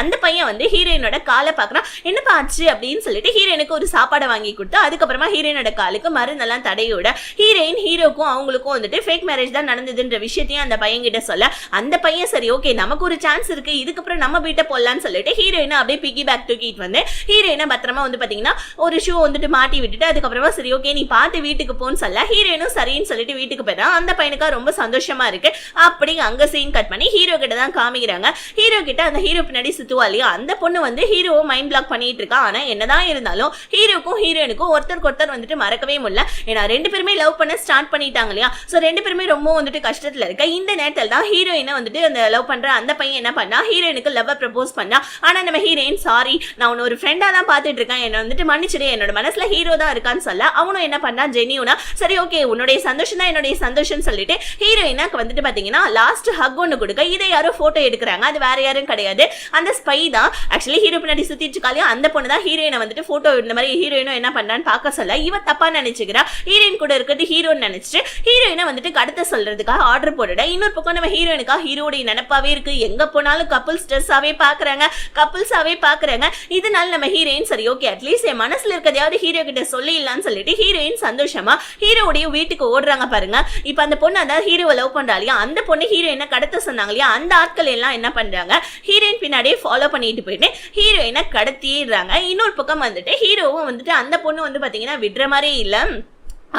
அந்த பையன் வந்து ஹீரோயினோட காலை பாக்குறான். என்னப்பா ஆச்சு அப்படின்னு சொல்லிட்டு ஹீரோயினுக்கு ஒரு சாப்பாடை வாங்கி கொடுத்து அதுக்கப்புறமா ஹீரோயினோட காலுக்கு மருந்தெல்லாம் தடையோட ஹீரோயின் ஹீரோக்கும் அவங்களுக்கும் வந்துட்டு ஃபேக் மேரேஜ் தான் நடந்ததுன்ற விஷயத்தையும் அந்த பையன் கிட்ட சொல்ல, அந்த பையன் சரி ஓகே நமக்கு ஒரு சான்ஸ் இருக்கு, இதுக்கப்புறம் நம்ம வீட்டை போடலான்னு சொல்லிட்டு ஹீரோயினை அப்படியே பிக்கி பேக் தூக்கிட்டு வந்து ஹீரோயினை பத்திரமா வந்து பாத்தீங்கன்னா ஒரு ஷூ வந்துட்டு மாட்டி விட்டுட்டு அதுக்கப்புறமா சரி ஓகே நீ பார்த்து வீட்டுக்கு போன்னு சொல்ல ஹீரோயினும் சரின்னு சொல்லிட்டு வீட்டுக்கு போயிடான். அந்த பையனுக்கா ரொம்ப சந்தோஷமா இருக்கு. அப்படி அங்க சீன் கட் பண்ணி ஹீரோ கிட்ட தான் காமிக்கிறாங்க. ஹீரோ கிட்ட அந்த ஹீரோ பின்னாடி சுத்துவா இல்லையா, அந்த பொண்ணு வந்து ஹீரோவை மைண்ட் பிளாக் பண்ணிட்டு இருக்கா. ஆனா என்னதான் இருந்தாலும் ஹீரோக்கும் ஹீரோயினுக்கும் ஒருத்தருக்கு ஒருத்தர் வந்துட்டு மறக்கவே முடியல. ஏன்னா ரெண்டு பேருமே லவ் பண்ண ஸ்டார்ட் பண்ணிட்டாங்க இல்லையா. சோ ரெண்டு பேருமே ரொம்ப வந்துட்டு கஷ்டத்துல இருக்க இந்த நேரத்துல தான் ஹீரோயினை வந்துட்டு அந்த லவ் பண்ற அந்த பையன் என்ன பண்ணா, ஹீரோயினுக்கு லவ் ப்ரப்போஸ் பண்ணா. ஆனா நம்ம ஹீரோயின் சாரி நான் உன்ன ஒரு ஃப்ரெண்டா தான் பாத்துட்டு இருக்கேன், என்ன வந்துட்டு மன்னிச்சிடு, என்னோட மனசுல ஹீரோ தான் இருக்கான்னு சொல்ல அவனும் என்ன பண்ணா ஜெனியூனா சரி ஓகே உன்னுடைய சந்தோஷம் தான் என்னுடைய சந்தோஷம் சொல்லிட்டு ஹீரோயினுக்கு வந்துட்டு பாத்தீங்கன்னா லாஸ்ட் ஹக் ஒன்னு கொடுக்க இதை யாரோ போட்டோ எடுக்கிறாங்க. அது வேற யாரும் கிடையாது, அந்த ஸ்பை தான். ஆக்சுவலி ஹீரோ பின்னாடி சுத்திட்டு இருக்காலையும் அந்த பொண்ணு தான் ஹீரோயினை வந்துட்டு போட்டோ இந்த மாதிரி ஹீரோயினும் என்ன பண்ணான்னு பார்க்க சொல்ல இவ தப்பா நினைச்சுக்கிறா. ஹீரோயின் கூட இருக்கிறது ஹீரோன்னு நினைச்சிட்டு ஹீரோயினை வந்துட்டு கடத்த சொல்றதுக்காக ஆர்டர் போட்டுட. இன்னொரு பக்கம் நம்ம ஹீரோயினுக்கா ஹீரோடைய நினைப்பாவே இருக்கு, எங்க போனாலும் கப்புள்ஸ் ட்ரெஸ்ஸாவே பாக்குறாங்க, கப்புள்ஸாவே பாக்குறாங்க. இதனால நம்ம ஹீரோயின் சரி ஓகே அட்லீஸ்ட் என் மனசுல இருக்கிறதையாவது ஹீரோ கிட்ட சொல்லிடலாம்னு சொல்லிட்டு ஹீரோயின் சந்தோஷமா ஹீரோடைய வீட்டுக்கு ஓடுறாங்க பாருங்க. இப்ப அந்த பொண்ணு அதாவது ஹீரோவை லவ் பண்றாலியா, அந்த பொண்ணு ஹீரோயினை கடத்த சொன்னாங்க இல்லையா, அந்த ஆட்கள் எல்லாம் என்ன பண்றாங்க ஹீரோயின் பின்னாடியே ஃபாலோ பண்ணிட்டு போயிட்டு ஹீரோயினை கடத்திடுறாங்க. இன்னொரு பக்கம் வந்துட்டு ஹீரோவும் வந்துட்டு அந்த பொண்ணு வந்து பாத்தீங்கன்னா விடுற மாதிரி இல்ல,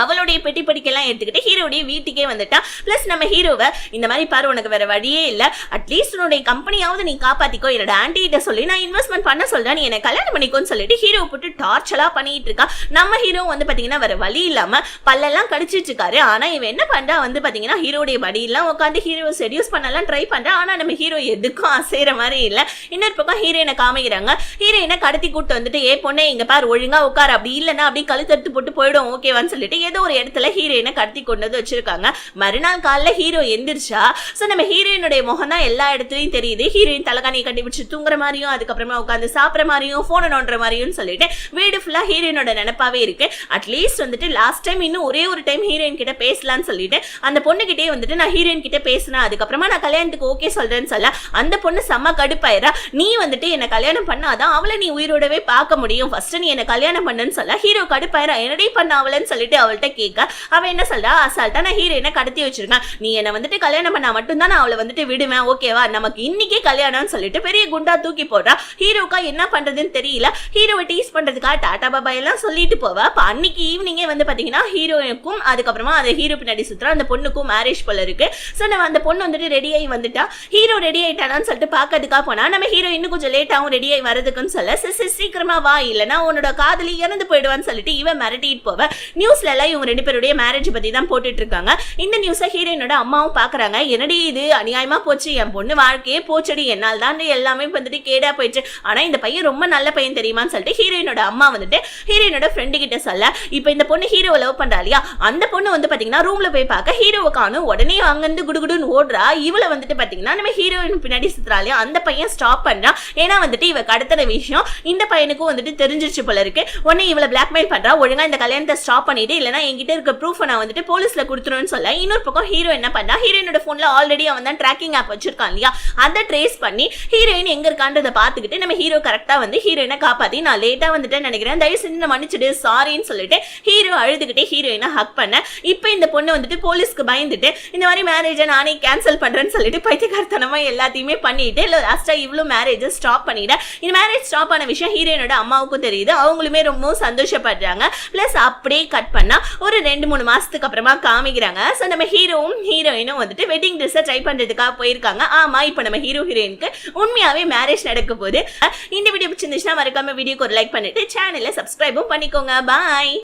அவளுடைய பெட்டி படிக்கெல்லாம் எடுத்துக்கிட்டு ஹீரோடைய வீட்டுக்கே வந்துட்டா. பிளஸ் நம்ம ஹீரோவை இந்த மாதிரி பாரு உனக்கு வேற வழியே இல்ல, அட்லீஸ்ட் உன்னுடைய கம்பெனியாவது நீ காப்பாத்திக்கோ, என்னோட ஆண்டி கிட்ட சொல்லி நான் இன்வெஸ்ட்மெண்ட் பண்ண சொல்றேன், நீ என்ன கல்யாணம் பண்ணிக்கோன்னு சொல்லிட்டு ஹீரோ போட்டு டார்ச்சலா பண்ணிட்டு இருக்கா. நம்ம ஹீரோ வந்து பாத்தீங்கன்னா வேற வழி இல்லாம பல்லெல்லாம் கடிச்சிட்டு இருக்காரு. ஆனா இவன் என்ன பண்றா வந்து பாத்தீங்கன்னா ஹீரோடைய படியெல்லாம் உட்காந்து ஹீரோ செடியூஸ் பண்ணலாம் ட்ரை பண்றா. ஆனா நம்ம ஹீரோ எதுக்கும் அசைற மாதிரி இல்ல. இன்னொரு பக்கம் ஹீரோயினை காமிக்கிறாங்க. ஹீரோயினை கடத்தி கூட்டு வந்துட்டு ஏ பொண்ணே இங்க பாரு ஒழுங்கா உட்காரு, அப்படி இல்லைன்னா அப்படி கழுத்தெடுத்து போட்டு போயிடும் ஓகேவான்னு சொல்லிட்டு ஏதோ ஒரு இடத்துல ஹீரோயினை கடத்தி கொண்டு வந்து வச்சிருக்காங்க. மறுநாள் காலைல ஹீரோ எந்திரிச்சா சோ நம்ம ஹீரோயினுடைய முகம் தான் எல்லா இடத்துலயும் தெரியுது. ஹீரோயின் தலைகாணியை கட்டிப்பிடிச்சு தூங்குற மாதிரியும் அதுக்கப்புறமா உட்காந்து சாப்பிட்ற மாதிரியும் போன நோண்டுற மாதிரியும் சொல்லிட்டு வீடு ஃபுல்லா ஹீரோயினோட நினைப்பாவே இருக்கு. அட்லீஸ்ட் வந்துட்டு லாஸ்ட் டைம் இன்னும் ஒரே ஒரு டைம் ஹீரோயின் கிட்ட பேசலாம்னு சொல்லிட்டு அந்த பொண்ணு கிட்டே வந்துட்டு நான் ஹீரோயின் கிட்ட பேசினேன், அதுக்கப்புறமா நான் கல்யாணத்துக்கு ஓகே சொல்றேன்னு சொல்ல அந்த பொண்ணு செம்ம கடுப்பாயிரா. நீ வந்துட்டு என்ன கல்யாணம் பண்ணாதான் அவளை நீ உயிரோடவே பார்க்க முடியும், ஃபர்ஸ்ட் நீ என்ன கல்யாணம் பண்ணுன்னு சொல்ல ஹீரோ கடுப்பாயிரா. என்னடி பண்ண அவளன்னு சொல்லிட்டு அவள்கிட்ட கேட்க அவ என்ன சொல்றா, அசால்ட்டா நான் ஹீரோயினை கடத்தி வச்சிருக்கேன், நீ என்ன வந்துட்டு கல்யாணம் பண்ணா மட்டும்தான் நான் அவளை வந்துட்டு விடுவேன் ஓகேவா, நமக்கு இன்னைக்கே கல்யாணம்னு சொல்லிட்டு பெரிய குண்டா தூக்கி போடுறா. ஹீரோக்கா என்ன பண்றதுன்னு தெரியல. ஹீரோவை டீஸ் பண்றதுக்காக டாடா பாபா எல்லாம் சொல்லிட்டு போவா. அப்ப அன்னைக்கு ஈவினிங்கே வந்து பாத்தீங்கன்னா ஹீரோயினுக்கும் அதுக்கப்புறமா அந்த ஹீரோ பின்னாடி சுத்துறா அந்த பொண்ணுக்கும் மேரேஜ் போல இருக்கு. சோ நம்ம அந்த பொண்ணு வந்துட்டு ரெடி ஆகி வந்துட்டா. ஹீரோ ரெடி ஆயிட்டானான்னு சொல்லிட்டு பாக்கிறதுக்காக போனா நம்ம ஹீரோ இன்னும் கொஞ்சம் லேட் ஆகும் ரெடி ஆகி வரதுக்குன்னு சொல்ல சீக்கிரமா வா இல்லைன்னா உன்னோட காதலி இறந்து போயிடுவான்னு சொல்லிட்டு இவன் மிரட்டிட்டு போவ. நியூஸ்ல எல்லாம் இவங்க ரெண்டு பேருடைய மேரேஜ் பத்தி தான் போட்டுட்டு இருக்காங்க. இந்த நியூஸை ஹீரோயினோட அம்மாவும் பாக்குறாங்க. என்னடி இது அநியாயமா போச்சு, என் பொண்ணு வாழ்க்கையே போச்சடி, என்னால் தான் எல்லாமே வந்துட்டு கேடா போயிடுச்சு, ஆனா இந்த பையன் ரொம்ப நல்ல பையன் தெரியுமான்னு சொல்லிட்டு ஹீரோயினோட அம்மா வந்துட்டு ஹீரோயினோட ஃப்ரெண்டு கிட்ட சொல்ல இப்ப இந்த பொண்ணு ஹீரோவை லவ் பண்றா இல்லையா, அந்த பொண்ணு வந்து பாத்தீங்கன்னா ரூம்ல போய் பார்க்க ஹீரோவை காணும். உடனே அங்கிருந்து குடுகுடுன்னு ஓடுறா. இவளை வந்துட்டு பாத்தீங்கன்னா நம்ம ஹீரோயின் பின்னாடி சுத்துறா இல்லையா, அந்த பையன் ஸ்டாப் பண்றான். ஏன்னா வந்துட்டு இவ கடத்துற விஷயம் இந்த பையனுக்கும் வந்துட்டு தெரிஞ்சிருச்சு போல இருக்கு. உடனே இவளை பிளாக்மெயில் பண்றா, ஒழுங்கா இந்த கல்யாணத்தை ஸ்டாப் பண்ணிட்டு இல்லைன்னா என்கிட்ட இருக்க ப்ரூஃப் நான் வந்துட்டு போலீஸ்ல கொடுத்துருன்னு சொல்ல. இன்னொரு பக்கம் ஹீரோ என்ன பண்ணா, ஹீரோயினோட போன்ல ஆல்ரெடி அவன் தான் ட்ராக்கிங் ஆப் வச்சிருக்கான் இல்லையா, அதை ட்ரேஸ் பண்ணி ஹீரோயின் எங்க இருக்கான்றதை பார்த்துக்கிட்டு நம்ம ஹீரோ கரெக்டா வந்து ஹீரோயினை காப்பாத்தி நான் லேட்டா வந்துட்டேன்னு நினைக்கிறேன், தயவு செஞ்சு மன்னிச்சிடு சாரின்னு சொல்லிட்டு ஹீரோ அழுதுகிட்டே ஹீரோயினை ஹக் பண்ண. இப்போ இந்த பொண்ணு வந்துட்டு போலீஸ்க்கு பயந்துட்டு இந்த மாதிரி மேரேஜை நானே கேன்சல் பண்றேன்னு சொல்லிட்டு பைத்தியக்காரத்தனமா எல்லாத்தையுமே பண்ணிட்டு லாஸ்டா இவ்வளவு மேரேஜ் ஸ்டாப் பண்ணிட. இந்த மேரேஜ் ஸ்டாப் ஆன விஷயம் ஹீரோயினோட அம்மாவுக்கும் தெரியுது. அவங்களுமே ரொம்ப சந்தோஷப்படுறாங்க. பிளஸ் அப்படியே கட் பண்ணா பார்த்தோம்னா ஒரு 2-3 மாசத்துக்கு அப்புறமா காமிக்கிறாங்க. ஸோ நம்ம ஹீரோவும் ஹீரோயினும் வந்துட்டு வெட்டிங் ட்ரெஸ்ஸை ட்ரை பண்றதுக்காக போயிருக்காங்க. ஆமா, இப்போ நம்ம ஹீரோ ஹீரோயினுக்கு உண்மையாவே மேரேஜ் நடக்க போகுது. இந்த வீடியோ பிடிச்சிருந்துச்சுன்னா மறக்காம வீடியோக்கு ஒரு லைக் பண்ணிட்டு சேனலை சப்ஸ்கிரைபும் பண்ணிக்கோங்க. பாய்.